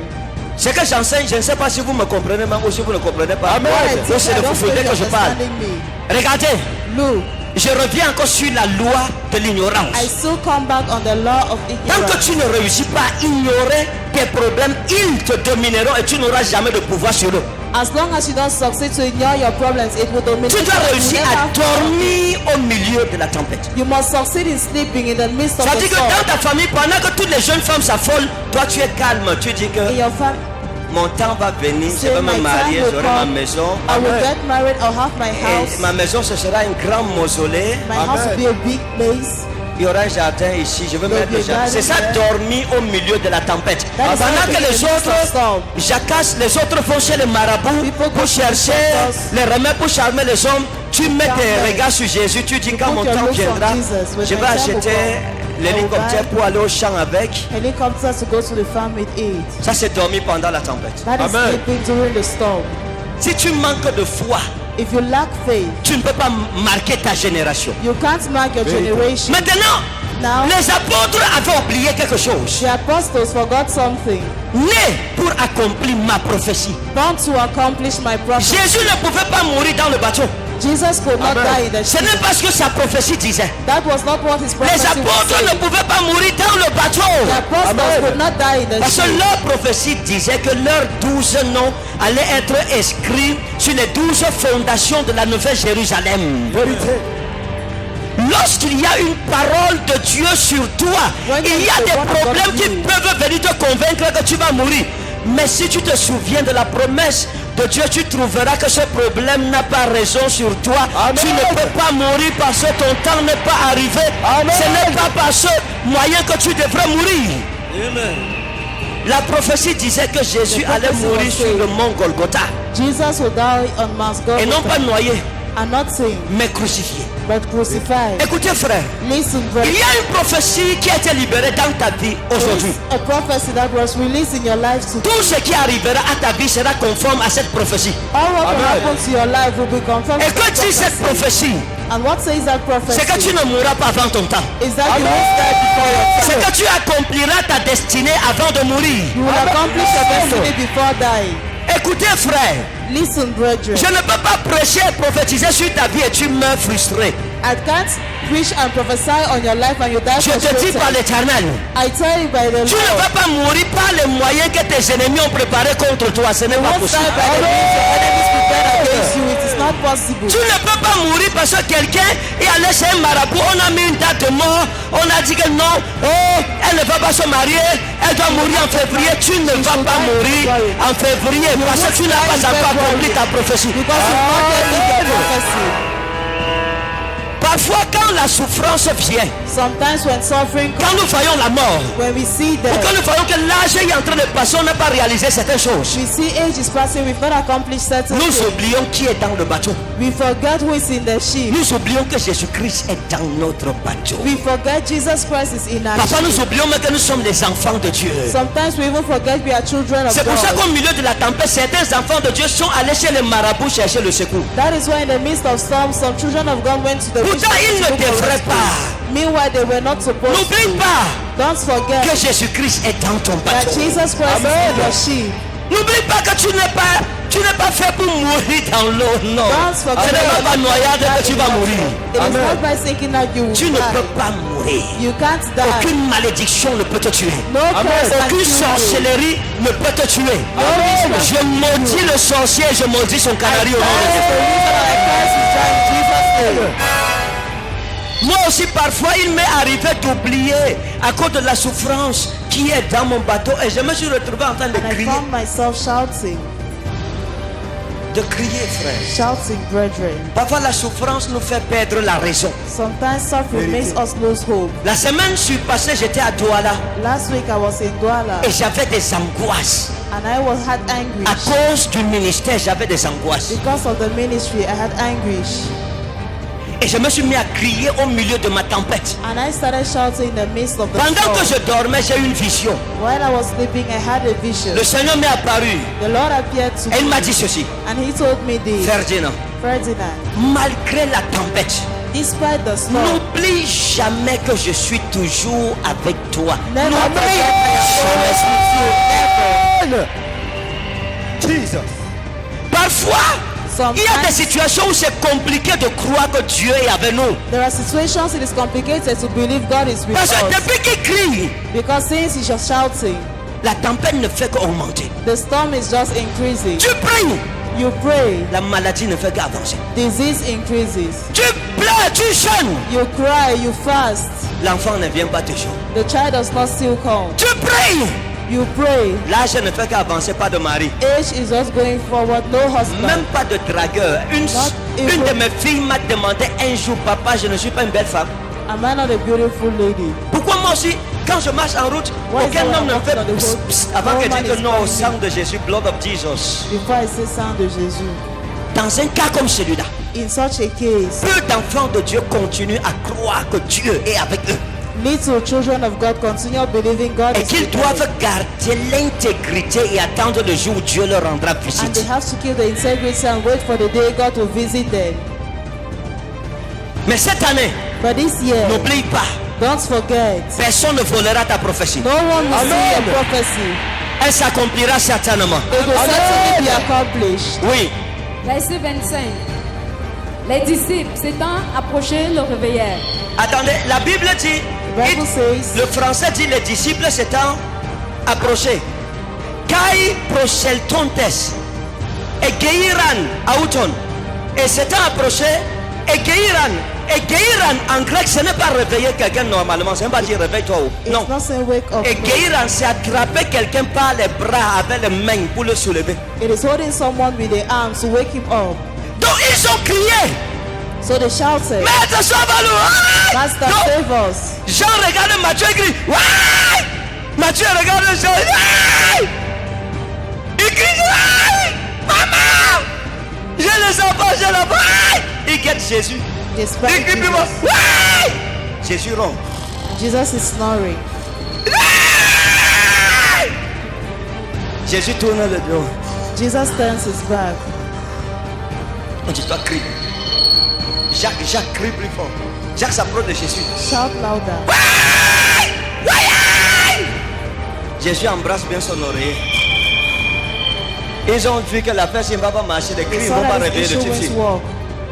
ce que j'enseigne, je ne sais pas si vous me comprenez même ou si vous ne comprenez pas. Amen. What I Donc teach, c'est I de don't vous think que je you're parle. understanding me. Regardez, Look, je reviens encore sur la loi de l'ignorance. I still come back on the law of Tant que ignorance. tu ne réussis pas à ignorer tes problèmes, ils te domineront et tu n'auras jamais de pouvoir sur eux. As long as you don't succeed to ignore your problems, it will dominate Tu you dois and you réussir never à have power. dormir au milieu de la tempête. You must succeed in sleeping in the midst of Ça the dit que storm. dans ta famille, pendant que toutes les jeunes femmes s'affolent, toi tu es calme. Tu dis que In your family, mon temps va venir, je say, vais my me time marier, will j'aurai ma come. maison. I will Amen. get married, I'll have my house. Et ma maison, ce sera un grand mausolée. My house will be a big place. Il y aura un jardin ici, je vais There'll mettre be le a jardin. garden C'est ça, there. dormir au milieu de la tempête. That is Pendant sleeping que in les the midst of autres storm. jacassent, les autres vont chez les marabouts People go pour to chercher doctors. les remèdes pour charmer les hommes. Tu mets tes Charmer. regards sur Jésus, tu dis quand put mon your temps looks on viendra, Jesus. When je my vais time will acheter come, l'hélicoptère I will pour aller au champ avec. Helicopters to go to the farm with it. Ça c'est dormir pendant la tempête. That is Amen. sleeping during the storm. Si tu manques de foi, If you lack faith, tu ne peux pas marquer ta génération. you can't mark your generation. Maintenant, Now, les apôtres avaient oublié quelque chose. the apostles forgot something. Né pour accomplir ma prophétie. Born to accomplish my prophecy. Jésus ne pouvait pas mourir dans le bateau. Jesus could not Amen. die in the Ce ship. n'est pas ce que sa prophétie disait. That was not what his Les prophecy was apôtres ne saying. pouvaient pas mourir dans le The bateau. apostles Amen. could not die in the Parce que ship. leur prophétie disait que leurs 12 noms allaient être inscrits sur les 12 fondations de la Nouvelle Jérusalem. Vérité. Lorsqu'il y a une parole de Dieu sur toi, When il y there a is des the word of God problèmes on qui you. peuvent venir te convaincre que tu vas mourir. Mais si tu te souviens de la promesse de Dieu, tu trouveras que ce problème n'a pas raison sur toi. Amen. Tu ne peux pas mourir parce que ton temps n'est pas arrivé. Amen. Ce n'est pas par ce moyen que tu devrais mourir. La prophétie disait que Jésus The allait prophecy mourir was sur saying, le mont Golgotha. Jesus will die on Mount Et non pas Golgotha noyé, and not sing, mais crucifié. but crucified. Écoutez frère, Listen, il brother. y a une prophétie qui a été libérée dans ta vie aujourd'hui. A prophecy that was released in your life today. Tout ce qui arrivera à ta vie sera conforme à cette prophétie. All what will Amen. happen to your life will be confirmed. Et with que the dit cette prophecy. prophétie? And what says that C'est que tu prophecy? ne mourras pas avant ton temps. Is that you won't die before your C'est time. que tu accompliras ta destinée avant de mourir. You will accomplish your destiny before dying. Écoutez frère, Listen, brethren. je ne peux pas prêcher et prophétiser sur ta vie et tu meurs frustré. I can't preach and prophesy on your life and you die Je te dis par frustrated. l'Éternel, I tell you by the tu ne Lord. vas pas mourir par les moyens que tes ennemis ont préparés contre toi. Ce n'est You pas won't possible. die by the means your enemies prepared against you. It is not possible. Tu ne peux pas mourir parce que quelqu'un est allé chez un marabout, on a mis une date de mort, on a dit que non, oh, elle ne va pas se marier, elle doit mourir en février. Tu ne vas pas mourir en février parce que tu n'as pas encore accompli ta prophétie. Because you not yet lived your prophecy. Parfois quand la souffrance vient, Sometimes when suffering quand comes, nous voyons la mort, when we see ou death, quand nous voyons que l'âge est en train de passer, on n'a pas réalisé certaines choses. we see age is passing, we've not accomplished certain Nous things. oublions qui est dans le bateau. We forget who is in the ship. Nous oublions que Jésus-Christ est dans notre bateau. We forget Jesus Christ is in our Parfois nous ship. oublions même que nous sommes des enfants de Dieu. Sometimes we even forget we are children of C'est pour ça God. qu'au milieu de la tempête, certains enfants de Dieu sont allés chez les marabouts chercher le secours. That is why in the midst of storms, some children of God went to the Pourtant, ils ne devraient pas. Meanwhile, they were not supposed N'oublie to. pas Don't forget que Jésus-Christ est dans ton that bateau. Jesus Christ is in your ship. N'oublie pas que tu n'es pas fait pour mourir dans l'eau. Non. Don't Ce forget n'est pas par noyade que tu vas mourir. It is not by thinking that you will Tu ne peux die. pas mourir. You can't die. Aucune malédiction ne peut te tuer. No curse can Aucune kill you. sorcellerie ne peut te tuer. Je maudis le sorcier, je maudis son canari au nom de Jésus. The reason I curse is that in Jesus' name. Moi aussi parfois il m'est arrivé d'oublier à cause de la souffrance qui est dans mon bateau et je me suis retrouvé en train de And I crier. found myself shouting, Frère. shouting, brethren. Parfois la souffrance nous fait perdre la raison. Sometimes suffering makes us lose hope. La semaine passée j'étais à Douala Last week I was in Douala et j'avais des angoisses. and I had anguish. À cause du ministère j'avais des angoisses. Because of the ministry, I had anguish. Et je me suis mis à crier au milieu de ma tempête. And I started shouting in the midst of the Pendant que storm. je dormais, j'ai eu une vision. While I was sleeping, I had a vision. Le Seigneur m'est apparu The Lord appeared to et il me m'a dit ceci. and he told me this, Ferdinand, Ferdinand, malgré la tempête, despite the storm, n'oublie jamais que je suis toujours avec toi. never N'oublie forget I am always with you. Never. Jesus. Parfois, il y a des Sometimes situations où c'est compliqué de croire que Dieu est avec nous. there are situations it is complicated to believe God is with Parce que us. depuis qu'il crie, Because since he's just shouting, la tempête ne fait qu'augmenter. the storm is just increasing. Tu pries, You pray, la maladie ne fait qu'avancer. disease increases. Tu pleures, tu jeûnes, You cry, you fast, l'enfant ne vient pas toujours. the child does not still come. Tu pries, You pray, l'âge ne fait qu'avancer, pas de mari. age is just going forward, no husband. Même pas de dragueur. Une even- de mes filles m'a demandé un jour, papa, je ne suis pas une belle femme. Am I not a beautiful lady? Pourquoi moi aussi, quand je marche en route, Why is aucun that homme ne when I fait walk on the psst, road, psst, avant no que man dise que is non au calling sang de Jésus, blood of Jesus. Before I say sang de Jésus. Dans un cas comme celui-là, In such a case, peu d'enfants de Dieu continuent à croire que Dieu est avec eux little children of God continue believing God et is qu'ils with them. doivent garder l'intégrité et attendre le jour où Dieu leur rendra And they visite. have to keep the integrity and wait for the day God will visit them. Mais cette année, But this year, n'oublie pas, don't forget, personne ne volera ta prophétie. no one will see Amen. your prophecy. Elle s'accomplira certainement. It will certainly be accomplished. Oui. Verset 25. Les disciples s'étant approchés le réveillèrent. Attendez, la Bible dit, The Bible says, le français dit les disciples s'étant approchés. Kai proseltontes et geiran auton. Et s'étant approchés et geiran. Et geiran en grec, ce n'est pas réveiller quelqu'un normalement, ce n'est pas dire réveille-toi. Non. it's not saying wake up. Et geiran, c'est attraper quelqu'un par les bras avec les mains pour le soulever. It is holding someone with the arms to wake him up. Donc ils ont crié, So they shouted, Maître, sauve-nous! Aïe! Master, Donc, save us. Jean regarde Matthieu et crie, ouais! Matthieu regarde Jean, ouais! Il crie, ouais! Maman! J'ai les enfants, j'ai la ouais! Il guette Jésus. They Il spiked crie plus fort, Jesus. ouais! Jésus ronde. Jesus is snoring. Ouais! Jésus tourne le dos. Jesus turns his back. On dit, toi crie. Jacques crie plus fort. Jacques s'approche de Jésus. Shout louder. Jésus embrasse bien son oreiller. Ils ont vu que la personne ne va pas marcher, les cris They ne saw vont pas that his réveiller le issue type. won't walk.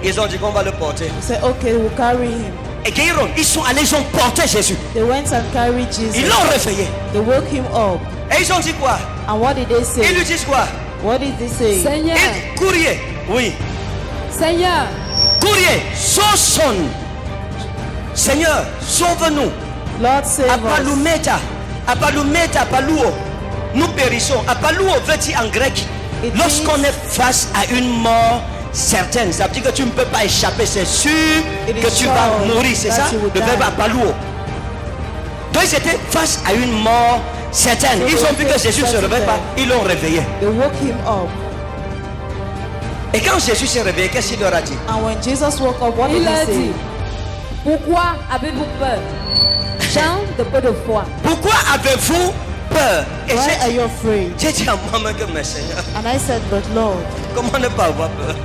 Ils ont dit qu'on va le porter. They said, okay, we'll carry him. Et ils sont allés, ils ont porté Jésus. They went and carried Jesus. Ils l'ont réveillé. They woke him up. Et ils ont dit quoi? And what did they say? Ils lui disent quoi? What did they say? Seigneur, Ils, courrier, oui. Seigneur, Courrier, sonne. Seigneur, sauve-nous. Lord, save us. Apalumeta, apaluo. Nous périssons. Apaluo veut dire en grec. It Lorsqu'on means- est face à une mort certaine, ça veut dire que tu ne peux pas échapper. C'est sûr It que is tu vas sure mourir, c'est that ça? you will Le verbe die. apaluo. Donc ils étaient face à une mort certaine. So Ils they ont vu que faced Jésus ne se certain réveille pas. death. Ils l'ont réveillé. They woke him up. Et quand Jésus s'est réveillé, qu'est-ce qu'il leur a dit? And when Jesus woke up, what il did leur he say? dit, pourquoi avez-vous peur? Gens de peu de foi. Pourquoi avez-vous peur? Et Why are you afraid? j'ai dit à moi-même que mes Seigneur, And I said, but Lord, comment ne pas avoir peur?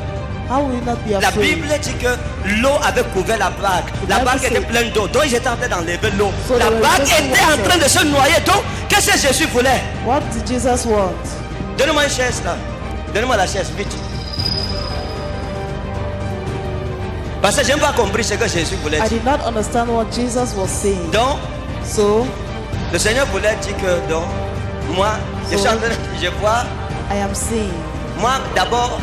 how will you not be La afraid? Bible dit que l'eau avait couvert la barque. La Bible barque était says- pleine d'eau. Donc ils étaient en train d'enlever l'eau. So La they were barque taking était en water. train de se noyer. Donc, qu'est-ce que Jésus voulait? What did Jesus want? Donnez-moi une chaise là. Donnez-moi la chaise, vite. Parce que je n'ai pas compris ce que Jésus voulait I dire. did not understand what Jesus was saying. Donc, So, le Seigneur voulait dire que, donc, moi, je suis en train, je vois, I am saying, moi d'abord,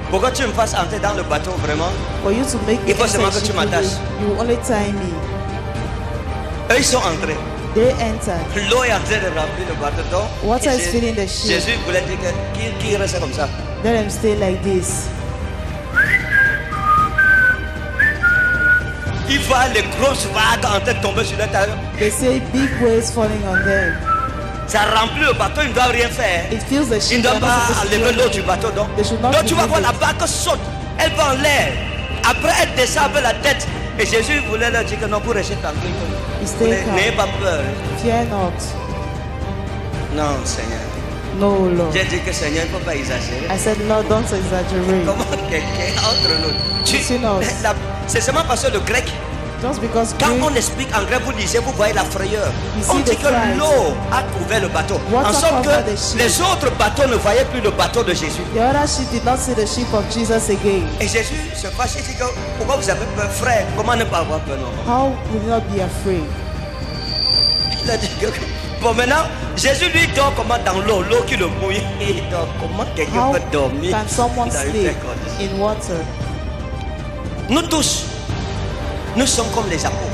pour que tu me fasses entrer dans le bateau vraiment, for you to make Il me faut seulement enter que tu ship m'attaches. you will only tie me. eux ils sont entrés. They entered. L'eau est en train de remplir le bateau. Donc, Water et is filling the ship. Jésus voulait dire qu'il reste comme ça. Let them stay like this. Il voit les grosses vagues en train de tomber sur la terre. They say big waves falling on them. Ça remplit le bateau, ils ne doivent rien faire. It fills the Ils ship. ne doivent They're not pas supposed to do enlever l'eau anything. du bateau. Donc, They should not donc tu vas remove voir la it. barque saute. Elle va en l'air. Après, elle descend avec la tête. Et Jésus voulait leur dire que non, pour rester tranquille. He stayed calm. N'ayez pas peur. Fear not. Non, Seigneur. No, Lord. J'ai dit que Seigneur, il ne faut pas exagérer. I said, Lord, don't exaggerate. Comment quelqu'un entre nous Between us. C'est seulement parce que le grec, Just because quand Greek, on explique en grec, vous lisez, vous voyez la frayeur. You On see dit the que cries. l'eau a couvert le bateau. Water En sorte covered que the ship. les autres bateaux ne voyaient plus le bateau de Jésus. the other ship did not see the ship of Jesus again. Et Jésus se fâche et dit que pourquoi vous avez peur, frère? Comment ne pas avoir peur, non? How will you not be afraid? Il a dit que. Bon, maintenant, Jésus lui dort comment dans l'eau, l'eau qui le mouille. Et donc, comment quelqu'un How peut dormir can someone dans une sleep telle condition? in water? Nous tous, nous sommes comme les apôtres.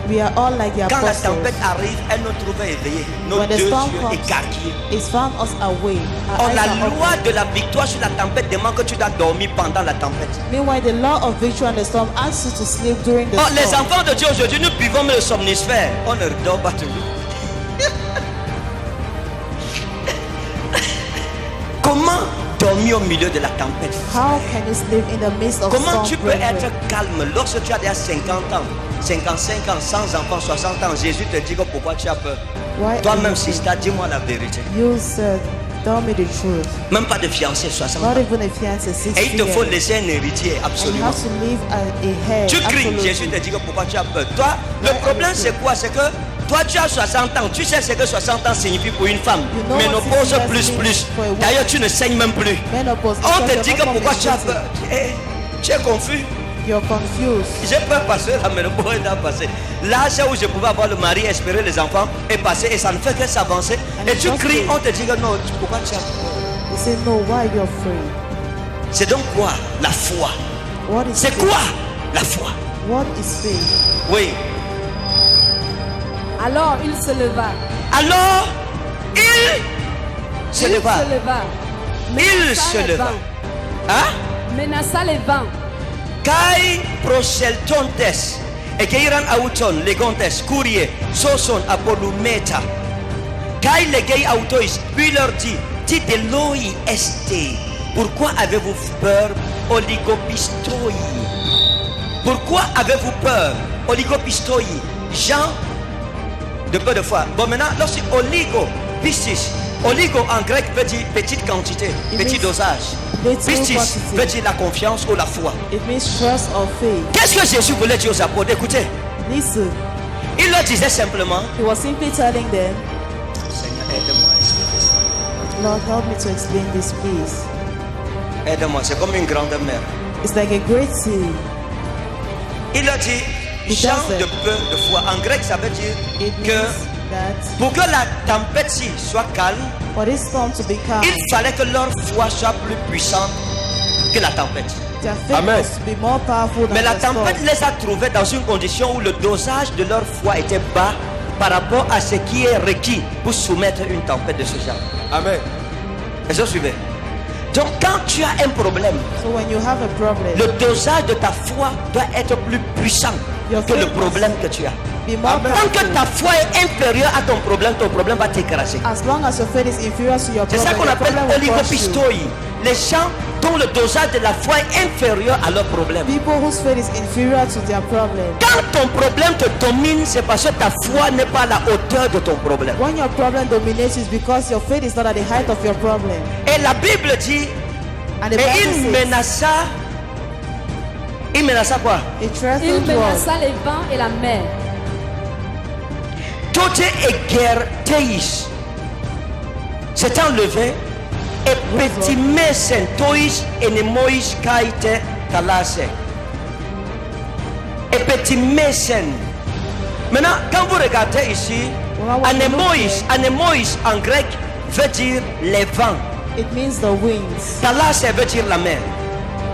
We are all like the Quand la apostles. tempête arrive, elle nous trouve éveillés, nos When the deux storm yeux comes, écarquillés. it's found us away. Our Or eyes la are loi open. de la victoire sur la tempête demande que tu dois dormir pendant la tempête. Meanwhile, the law of victory and the storm asks you to sleep during the Or les storm. enfants de Dieu aujourd'hui, nous buvons le somnifère. On ne dort pas toujours. Comment dormir au milieu de la tempête? How can you sleep in the midst of Comment storm? tu peux brethren? être calme lorsque tu as déjà 50 ans, 55 ans, 100 enfants, 60 ans? Jésus te dit que pourquoi tu as peur? Why are Toi-même, you si afraid? dis-moi la vérité. You said, tell me the truth. Même pas de fiancé, 60 Not ans. even a fiancé, 60 Et il te faut years. laisser un héritier, And you absolument. have to leave a head. Tu cries, absolutely. Jésus te dit que pourquoi tu as peur. Toi, le Ouais, problème avec c'est quoi? C'est que toi tu as 60 ans, tu sais ce que 60 ans signifie pour une femme. You know what Ménopause 60 plus years plus. means for a woman. D'ailleurs tu ne saignes même plus. Menopause, On because te you're dit not que pourquoi tu as menstruating. peur. Tu es confus. You're confused. J'ai peur parce que la ménopause est passée. L'âge où je pouvais avoir le mari, espérer les enfants est passé et ça ne fait que s'avancer. And Et it's tu just cries, me. on te dit que non, pourquoi tu as peur? You say, no, why are you afraid? C'est donc quoi la foi? What is C'est faith? quoi la foi? What is faith? Oui. Alors il se leva. Alors, il se Il leva. se leva. Il Menaça se les leva. vents. Hein? Menaça les vents. Kai proseltontes e che iran auton legontes curie soson apolumeta. Kai legei autois puis leur dit Eloi este. Pourquoi avez-vous peur, oligopistoi? Pourquoi avez-vous peur, oligopistoi? Jean de peu de foi. Bon maintenant, lorsque oligo pistis, Oligo en grec veut dire petite quantité, It petit means dosage. little Pistis quantity. veut dire la confiance ou la foi. It means trust or faith. Qu'est-ce que Jésus voulait dire aux apôtres? Écoutez, Listen, il leur disait simplement, he was simply telling them, Seigneur, aide-moi à expliquer ça. Lord, help me to explain this, please. Aide-moi, c'est comme une grande mer. It's like a great sea. Il leur dit, It gens does de it. peu de foi. En grec, ça veut dire It que means that pour que la tempête-ci soit calme, for this storm to be calm, il fallait que leur foi soit plus puissante que la tempête. their faith Amen. was to be more powerful than Mais la the storm. tempête les a trouvés dans une condition où le dosage de leur foi était bas par rapport à ce qui est requis pour soumettre une tempête de ce genre. Amen. Est-ce que vous suivez? Donc quand tu as un problème, So when you have a problem, le dosage de ta foi doit être plus puissant Your que le faith problème que tu as. be more Tant que powerful. ta foi est inférieure à ton problème va t'écraser. As long as your faith is inferior to your C'est ça problem, qu'on your appelle problem will crush you. oligopistoi. Les gens dont le dosage de la foi est inférieur à leur problème. People whose faith is inferior to their problem. Quand ton problème te domine, c'est parce que ta foi n'est pas à la hauteur de ton problème. When your problem dominates, it's because your faith is not at the height of your problem. Et la Bible dit, And the et Bible il menaça quoi? says, it Il threatened what? menaça les vents et la mer. Toute egerteis s'est enlevé et petit mesen tois enemois kaite talase. Et petit mesen. Maintenant, quand vous regardez ici, anemois en grec veut dire les vents. It means the winds. Talase veut dire la mer.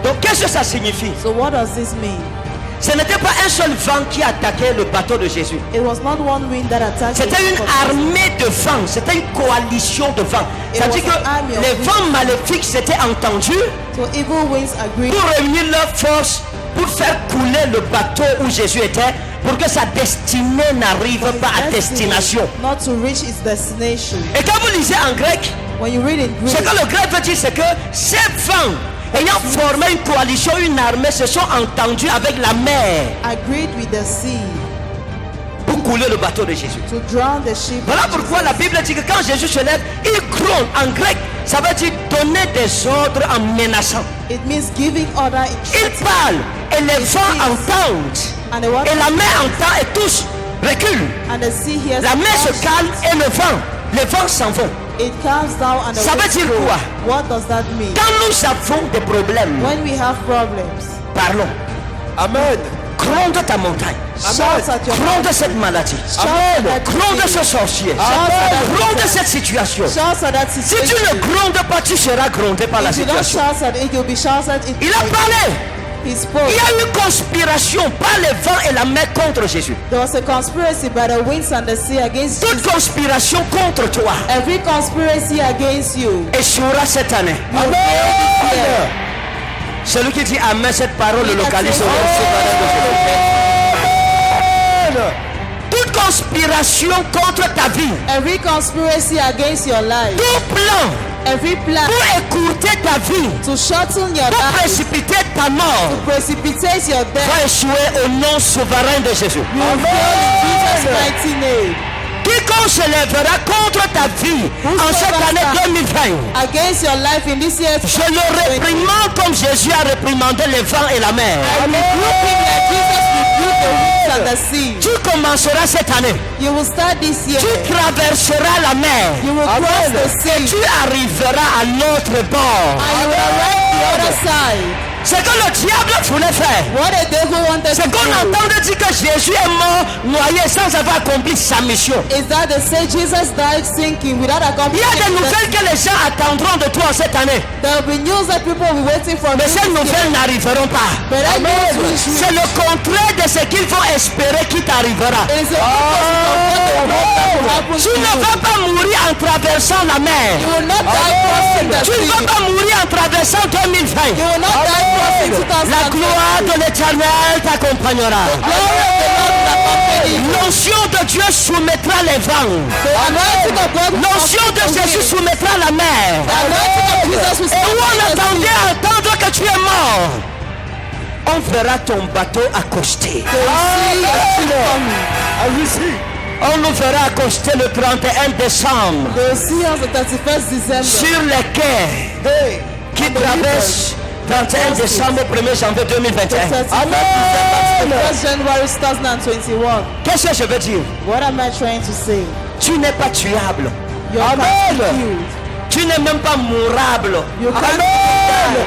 Donc qu'est-ce que ça signifie? So what does this mean? Ce n'était pas un seul vent qui attaquait le bateau de Jésus. It was not one wind that attacked C'était the une ship of Jesus. armée de vents, c'était une coalition de vents. C'est-à-dire was an army que of les winds. vents maléfiques s'étaient entendus So evil winds agreed pour réunir leurs forces, pour faire couler le bateau où Jésus était, pour que sa destinée n'arrive for his pas à destiny destination. not to reach its destination. Et quand vous lisez en grec, When you read in ce Greek, que le grec veut dire, c'est que ces vents, ayant formé une coalition, une armée, se sont entendus avec la mer agreed with the sea pour couler le bateau de Jésus. to drown the ship. Voilà of pourquoi Jesus. la Bible dit que quand Jésus se lève, il gronde. En grec, ça veut dire donner des ordres en menaçant. It means giving order in Il threatening. parle et les vents entendent. And the water Et la mer entend et tous reculent. and the sea hears La mer se the calme et le vent, les vents s'en vont. It calms down and the Ça veut winds dire go. quoi? What does that mean? Quand nous avons des problèmes, When we have problems, parlons. Amen. Gronde ta montagne. shout at your Gronde cette maladie. shout at that Gronde ce disease. sorcier. Amen. Gronde cette situation. Shout at that Si tu situation. ne grondes pas, tu seras grondé par la If you don't situation. shout at it, you'll be shouted at it. Il a parlé. He spoke. Il y a une conspiration par les vents et la mer contre Jésus. There was a conspiracy by the winds and the sea against Toute Jesus. conspiration contre toi Every conspiracy against you. échouera cette année. Will fail this year. Celui qui dit Amen, cette parole le localise au Amen. Toute conspiration contre ta vie, Every conspiracy against your life. tout plan Every plan pour écourter ta vie, to shorten your pour life, précipiter ta mort, precipitate your death. va échouer au nom souverain de Jésus. You will fail in Jesus' mighty name. Quiconque se lèvera contre ta vie en cette année 2020, Against your life in this year. je le réprimande comme Jésus a réprimandé les vents et la mer. I rebuke him like Jesus rebuked the winds and the sea. Tu commenceras cette année. You will start this year. Tu traverseras la mer. You will cross the sea. Tu arriveras à l'autre bord. And you will arrive the other side. Ce que le diable voulait faire, What the devil wanted c'est to qu'on do entende dire que Jésus est mort, noyé, sans avoir accompli sa mission. is that they say Jesus died sinking without Il y accomplishing a des his nouvelles que les gens attendront de toi cette année. There will be news that people will be waiting for. Mais this ces year. nouvelles n'arriveront pas. But that news will C'est le contraire de ce qu'ils vont espérer qui t'arrivera. It is a that will happen Tu to ne you. vas pas mourir en traversant la mer. You will not die crossing the Tu ne vas sea. pas mourir en traversant 2020. You will not die crossing 2020. La gloire de l'Éternel t'accompagnera. Glory of the Lord will accompany you. L'onction de Dieu soumettra les vents. The anointing of God will L'onction de accompany Jésus you. soumettra la mer. The anointing of Jesus will Et où on accompany you. attendait à entendre que tu es mort, on verra ton bateau accosté. They will see your ship coming. I receive. On nous verra accoster le 31 décembre They will see us the 31st December. sur les quais qui traversent 31 décembre 1er janvier 2021. The 1st January 2021. Qu'est-ce que je veux dire? What am I trying to say? Tu n'es pas tuable. You can't be killed. Tu n'es même pas mourable. You can't die.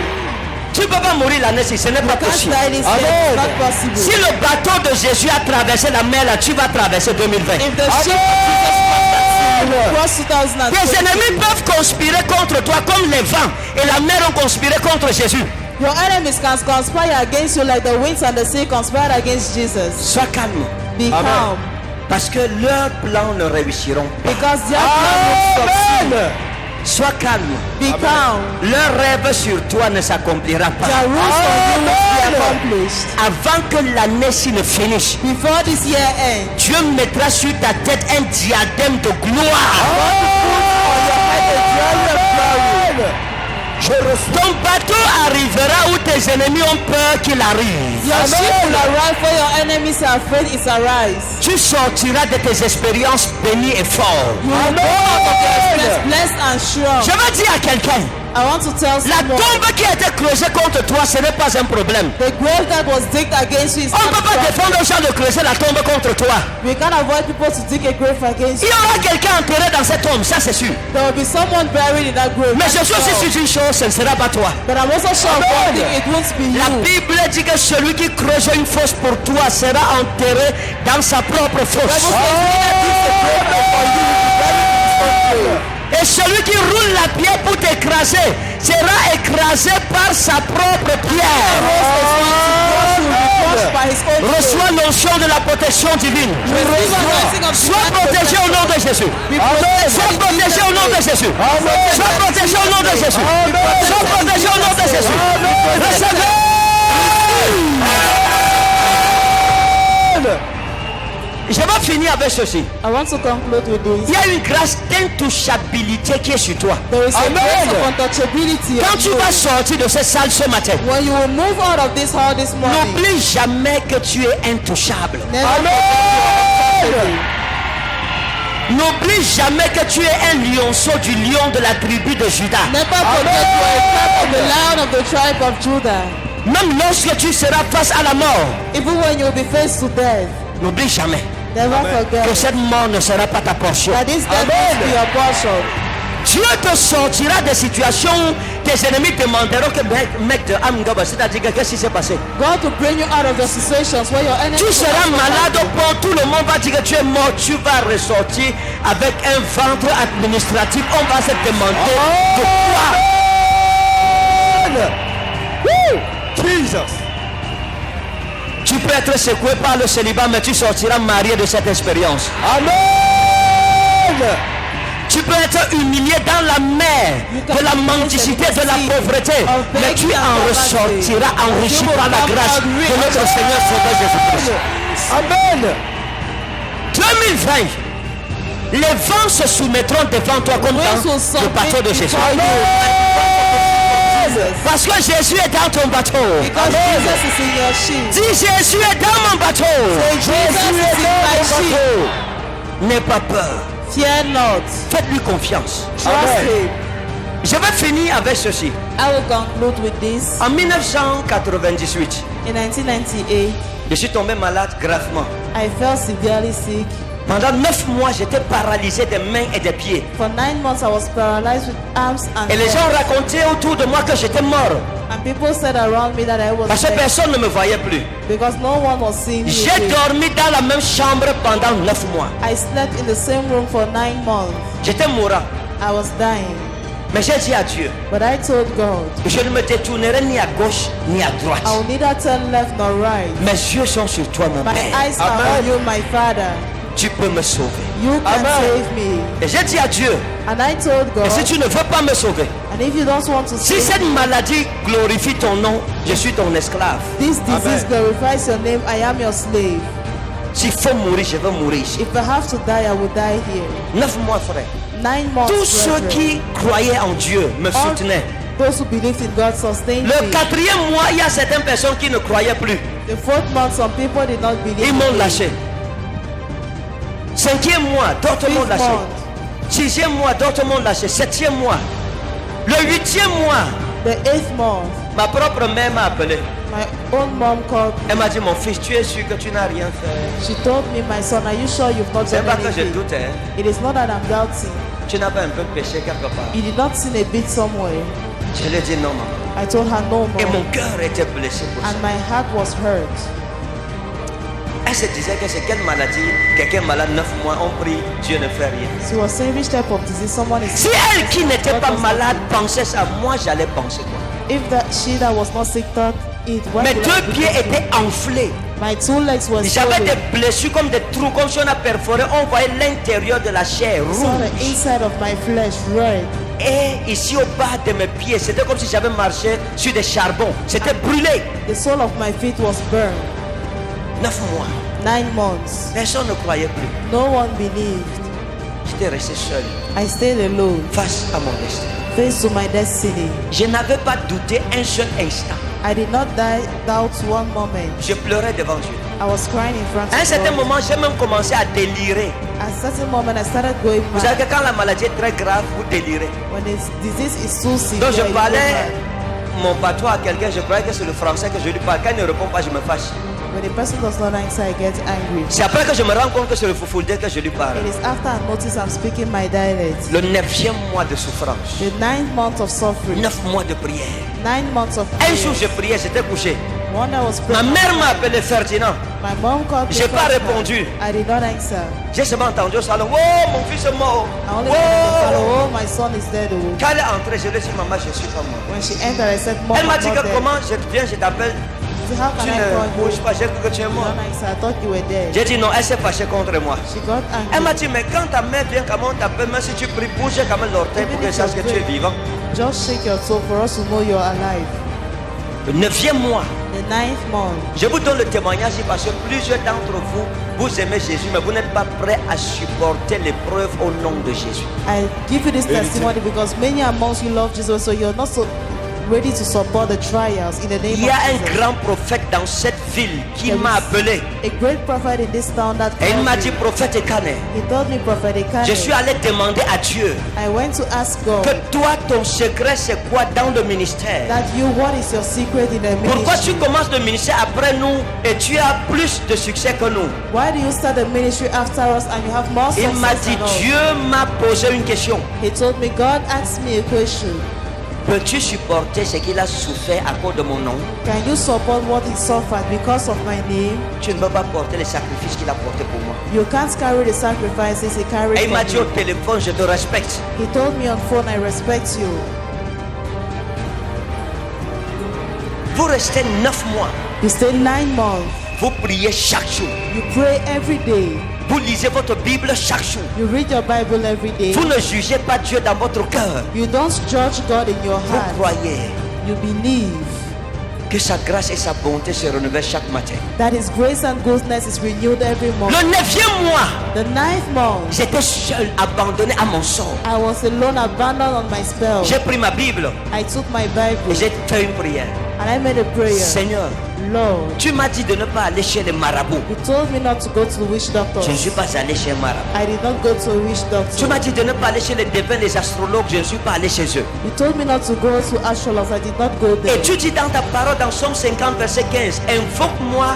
Tu ne peux pas mourir l'année-ci, ce n'est pas You can't possible. die this year. It's not possible. Si le bateau de Jésus a traversé la mer, là, tu vas traverser 2020. If the ship of Jesus cross Tes 2020, ennemis peuvent conspirer contre toi comme les vents et la mer ont conspiré contre Jésus. your enemies can conspire against you like the winds and the sea conspired against Jesus. Sois calme, Be calm, parce que leurs plans ne réussiront pas. because their plan will succeed. Sois calme, Be calm. leur rêve sur toi ne s'accomplira pas. Their rules for you will be accomplished. Avant que l'année-ci ne finisse, Before this year ends, Dieu mettra sur ta tête un diadème de gloire. Ton bateau arrivera où tes ennemis ont peur qu'il arrive. your ship will arrive where your enemies are afraid it arise. Tu sortiras de tes expériences bénies et fortes. You will go out of your experience blessed and strong. Je veux dire à quelqu'un, I want to tell la someone, tombe qui a été creusée contre toi, ce n'est pas un problème. the grave that was digged against you is On ne not peut pas a problem. défendre aux gens de creuser la tombe contre toi. We can't avoid people to dig a grave against Il y you. aura quelqu'un enterré dans cette tombe, ça c'est sûr. There will be someone buried in that grave. Mais je that's suis aussi sure. sur une chose, ce ne sera pas toi. But I'm also sure of one thing, it won't be La you. Bible dit que celui qui creuse une fosse pour toi sera enterré dans sa propre fosse. Et celui qui roule la pierre pour t'écraser sera écrasé par sa propre pierre. Reçois l'onction de la protection divine. Sois protégé au nom de Jésus. Sois protégé au nom de Jésus. Sois protégé au nom de Jésus. Sois protégé au nom de Jésus. Recevez. Je vais finir avec ceci. I want to conclude with Il this. y a une grâce d'intouchabilité qui est sur toi. There is a grace of untouchability Quand on tu you. vas sortir de cette salle ce matin, When you will move out of this hall this morning, n'oublie jamais que tu es intouchable. never forget N'oublie jamais que tu es un lionceau du lion de la tribu de Judas. Never forget you are a part of the lion of the tribe of Judah. Même lorsque tu seras face à la mort, Even when you will be faced to death, n'oublie jamais never que forget cette mort ne sera pas ta portion. that this death will be your portion. Dieu te sortira des situations où tes ennemis te demanderont que mec de Amgaba, c'est-à-dire que qu'est-ce qui s'est passé? God will bring you out of the situations where your enemies Tu seras will malade ask au point où tout le monde va dire que tu es mort. Tu vas ressortir avec un ventre administratif. On va se demander de quoi. Jesus. Tu peux être secoué par le célibat, mais tu sortiras marié de cette expérience. Amen. Tu peux être humilié dans la mer de la mendicité, de la pauvreté, mais tu en ressortiras enrichi par la grâce de notre Seigneur Sauveur Jésus-Christ. Amen. 2020, les vents se soumettront devant toi comme dans le bateau de Jésus. Parce que Jésus est dans ton bateau. because Jesus is in your ship. Dis Jésus est dans mon bateau. Jesus is in my ship. N'aie pas peur. Fear not. Faites-lui confiance. Trust him. Je vais finir avec ceci. I will conclude with this. En 1998, In 1998, je suis tombé malade gravement. I fell severely sick. Pendant 9 mois, j'étais paralysé des mains et des pieds. For 9 months, I was paralyzed with arms and Et les gens legs. racontaient autour de moi que j'étais mort. And people said around me that I was Parce que dead personne ne me voyait plus. because no one was seeing me. J'ai again. dormi dans la même chambre pendant 9 mois. I slept in the same room for 9 months. J'étais mourant. I was dying. Mais j'ai dit à Dieu, But I told God, je ne me détournerai ni à gauche ni à droite. I will neither turn left nor right. Mes yeux sont sur toi, mon My Père. eyes are on you, my Father. Tu peux me sauver. You can save me. Et j'ai dit à Dieu, And I told God, et si tu ne veux pas me sauver, and if you don't want to si save cette me, maladie glorifie ton nom, je suis ton esclave. this disease glorifies your name, I am your slave. S'il faut mourir, je veux mourir ici. If I have to die, I will die here. 9 mois, frère. 9 months. Tous ceux brethren. qui croyaient en Dieu me All soutenaient. those who believed in God sustained Le me. 4e mois, il y a certaines personnes qui ne croyaient plus. The 4th month, some people did not believe Ils in m'ont me. lâché. 5e mois, d'autres m'ont 5th lâché. month, 6e mois, d'autres m'ont lâché. 7e mois. Le 8e mois, the 8th month, ma propre mère m'a appelé. my own mom called me. Elle m'a dit, mon fils, tu es sûr que tu n'as rien fait? She told me, my son, are you sure you've not C'est done pas que je anything? doute, hein. It is not that I'm doubting. Tu n'as pas un peu péché quelque part? You did not sin a bit somewhere. Je lui ai dit non, maman. I told her no Et mon more. cœur était blessé pour ça. And my heart was hurt. Elle se disait que c'est quelle maladie? Quelqu'un malade 9 mois, on prie, Dieu ne fait rien. She was saying, which type of disease someone is Si sick? elle qui n'était What pas was malade happening? pensait ça, moi j'allais penser quoi? If that she that was not sick thought it, why Mes would I deux do pieds it? étaient enflés. My 2 legs were J'avais swollen. des blessures comme des trous, comme si on a perforé, on voyait l'intérieur de la chair I saw the rouge. inside of my flesh red. Et ici au bas de mes pieds, c'était comme si j'avais marché sur des charbons. C'était brûlé. The sole of my feet was burned. 9 mois. 9 months. Personne ne croyait plus. No one believed. J'étais resté seul I stayed alone, face à mon destin. face to my destiny. Je n'avais pas douté un seul instant. I did not doubt one moment. Je pleurais devant Dieu. I was crying in front À un of certain God. moment, j'ai même commencé à délirer. At a certain moment, I started going Vous savez mad. que quand la maladie est très grave, vous délirez. When the disease is so severe, Donc je you go parlais mad. mon patois à quelqu'un, je croyais que c'est le français que je lui parle. Quand il ne répond pas, je me fâche. When the person does not answer, I get angry. C'est après que je me rends compte que c'est le foufoudé que je lui parle. It is after I notice I'm speaking my dialect. Le 9e mois de souffrance. The 9th month of suffering. 9 mois de prière. 9 months of Un jour, prayer. je priais, j'étais couché. One I was Ma praying. mère m'a appelé Ferdinand. My mom called me. J'ai pas Ferdinand. répondu. I did not answer. J'ai seulement entendu au salon. Oh, mon fils est mort. I only heard the fellow, Oh. oh, my son is dead. Oh. Quand elle est entrée, je lui ai dit, maman, je suis pas mort. When she entered, I said, Mom, Elle m'a I'm dit not que dead. comment je viens, je t'appelle. She said, how Tu can I ne call you? bouges pas, j'ai cru que tu es You mort. don't answer. I thought you were dead. J'ai dit non, elle s'est fâchée contre moi. She got Elle m'a angry. dit, mais quand ta mère vient, comment on t'appelle, même si tu pries, bouge quand même l'orteil pour qu'elle sache que tu es vivant. Just shake your toe for us to know you're alive. Le 9e mois, The 9th month. je vous donne le témoignage ici parce que plusieurs d'entre vous, vous aimez Jésus, mais vous n'êtes pas prêts à supporter l'épreuve au nom de Jésus. I give you this testimony because many amongst you love Jesus, so you're not so ready to support the trials in the name Il y a of un Jesus. grand prophète dans cette ville qui There m'a is appelé. a great prophet in this town that Et il called m'a me. dit, prophète Ekane, He told me, Prophet Ekane, je suis allé demander à Dieu I went to ask God que toi, ton secret, c'est quoi dans le ministère? that you, what is your secret in the Pourquoi tu ministry? commences le ministère après nous et tu as plus de succès que nous? Why do you start the ministry after us and you have more Il m'a success dit, than us? Dieu m'a posé une question. He told me, God asked me a question. Peux-tu supporter ce qu'il a souffert à cause de mon nom? Can you support what he suffered because of my name? Tu ne peux pas porter les sacrifices qu'il a portés pour moi. You can't carry the sacrifices he carried Et il m'a for dit au me. téléphone, je te respecte. He told me on phone, I respect you. Vous restez 9 mois. You stay 9 months. Vous priez chaque jour. You pray every day. Vous lisez votre Bible chaque jour. You read your Bible every day. Vous ne jugez pas Dieu dans votre cœur. You don't judge God in your Vous heart. croyez You believe que sa grâce et sa bonté se renouvellent chaque matin. that his grace and goodness is renewed every Le morning. 9e mois, The 9th month, j'étais seul, abandonné à mon sort. I was alone, abandoned on my spell. J'ai pris ma Bible I took my et Bible j'ai fait une prière. and I made a prayer. Seigneur, Lord, tu m'as dit de ne pas aller chez les marabouts. you told me not to go to the witch doctors. Je ne suis pas allé chez un marabout. I did not go to a witch Tu doctor. m'as dit de ne pas aller chez les devins, les astrologues. Je ne suis pas allé chez eux. You told me not to go to astrologers. I did not go there. Et tu dis dans ta parole, dans Somme 50, verset 15, invoque-moi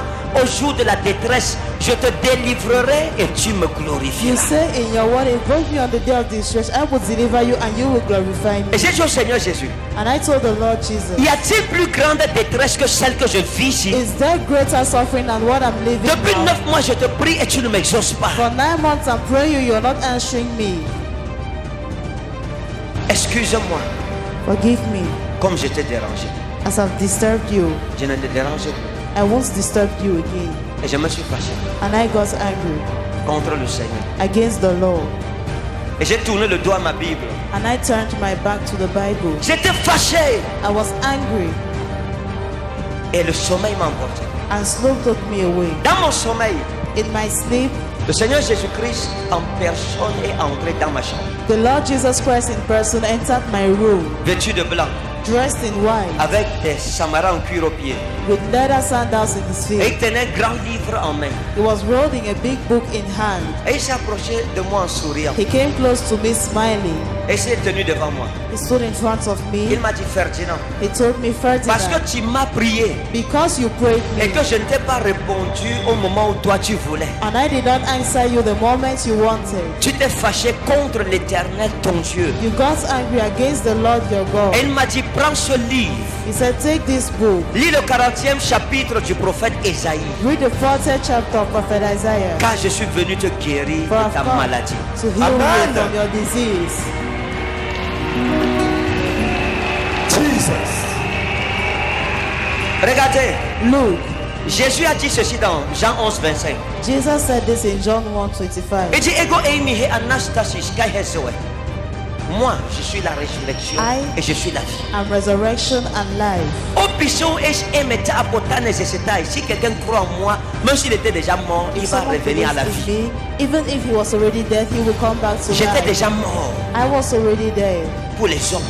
au jour de la détresse, je te délivrerai et tu me You glorifieras. say in your word, invoke me on the day of distress. I will deliver you and you will glorify me. Et j'ai dit au Seigneur Jésus, And I told the Lord Jesus, y a-t-il plus grande détresse que celle que je vis ici? is there greater suffering than what I'm living Depuis now? 9 mois, je te prie et tu ne m'exauces pas. For 9 months I'm praying you, you're not answering me. Excuse-moi, Forgive me comme je t'ai dérangé. as I've disturbed you. Je ne te dérange plus. I won't disturb you again. Et je me suis fâché And I got angry contre le Seigneur. against the Lord. Et j'ai tourné le dos à ma Bible. And I turned my back to the Bible. J'étais fâché. I was angry Et le sommeil m'a emporté. and sleep took me away. Dans mon sommeil, In my sleep, le Seigneur Jésus-Christ en personne est entré dans ma chambre. the Lord Jesus Christ in person entered my room, Vêtu de blanc. dressed in white, avec des samarans en cuir aux pieds. with leather sandals in his Et il feet. tenait un grand livre en main. He was holding a big book in hand. Et il s'est approché de moi en souriant. He came close to me smiling. Et il s'est tenu devant moi. He stood in front of Il me. m'a dit, Ferdinand, He told me, parce que Ferdinand, tu m'as prié because you prayed et me, que je ne t'ai pas répondu au moment où toi tu voulais, and I did not answer you the moment you wanted, tu t'es fâché contre l'Éternel ton Dieu. you got angry against the Lord your God. Et il m'a dit, prends ce livre, He said, take this book, lis le 40e chapitre du prophète Ésaïe, read the 40th chapter of Prophet Isaiah, car je suis venu te guérir for de I've ta come maladie. to heal Amen. you from your disease. Jesus. Regardez, Look, Jésus a dit ceci dans Jean 11, 25. Jesus said this in John 1:25. Il dit, Ego eimi he anastasis kai hezoe. Moi, je suis la résurrection I- et je suis la vie. I'm resurrection and life. Au pichon, emeta apotane zesetai. Si quelqu'un croit en moi, même s'il était déjà mort, il If va someone revenir à la believes vie. in me, even if he was already dead, he will come back to J'étais life. déjà mort I was already dead. pour les hommes.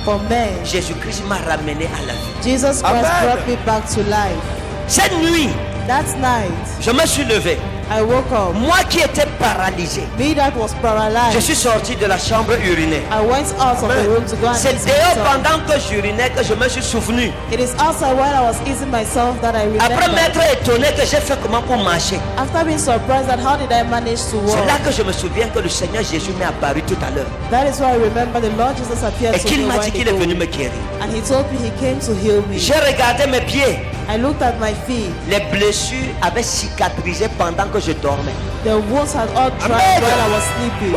For men, Jésus-Christ m'a ramené à la vie. Jesus Christ Amen. brought me back to life. Cette nuit, That night, je me suis levé. I woke up. Moi qui étais paralysé, Me that was je paralyzed. suis sorti de la chambre urinée. I went out of the room to go and C'est ease dehors myself. pendant que j'urinais que je me suis souvenu. It is outside while I was easing myself that I Après remembered. m'être étonné que j'ai fait comment pour marcher. After being surprised that how did I manage to C'est là walk? que je me souviens que le Seigneur Jésus m'est apparu tout à l'heure. That is why I remember the Lord Jesus appeared Et to qu'il me m'a when dit he qu'il est venu told me me. guérir. And he told me he came to heal me. J'ai regardé mes pieds. I looked at my feet. Les blessures avaient cicatrisé pendant que je dormais. The wounds had all dried Amen. while I was sleeping.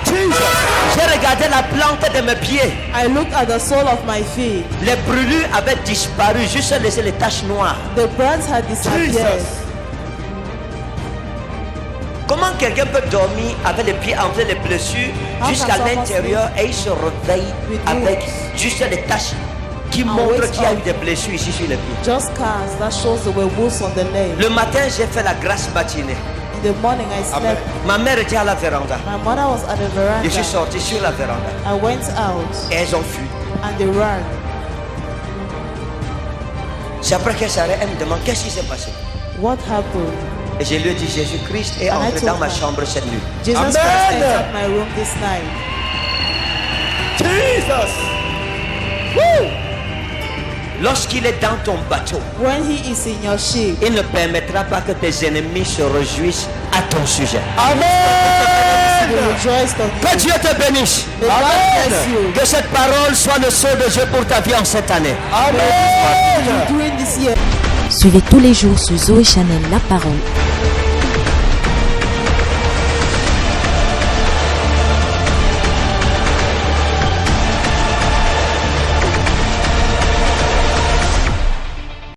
Jesus. J'ai regardé la plante de mes pieds. I looked at the sole of my feet. Les brûlures avaient disparu, juste laissé les taches noires. The burns had disappeared. Jesus. Comment quelqu'un peut dormir avec les pieds entrés, les blessures How jusqu'à can someone l'intérieur et il se réveille with avec wounds? juste les taches qui And montrent wakes qu'il y a up. eu des blessures ici sur les pieds. Just scars that shows there were wounds on the leg. Le matin, j'ai fait la grasse matinée. In the morning I slept. Ma mère était à la véranda. My mother was at the Je suis veranda. sorti sur la véranda. I went out Et elles ont fui. and they ran. C'est après qu'elle s'arrête, elle me demande qu'est-ce qui s'est passé. What happened? Et je lui ai dit, Jésus-Christ est And I entré told dans ma her. chambre cette nuit. Jesus Amen. Christ entered my room this night. Jesus. Lorsqu'il est dans ton bateau, When he is in your ship, il ne permettra pas que tes ennemis se réjouissent à ton sujet. he Amen. will rejoice on Que you. Dieu te bénisse. May God bless you. Que cette parole soit le sceau de Dieu pour ta vie en cette année. Amen. During this year. Suivez tous les jours sur Zoé Chanel La Parole.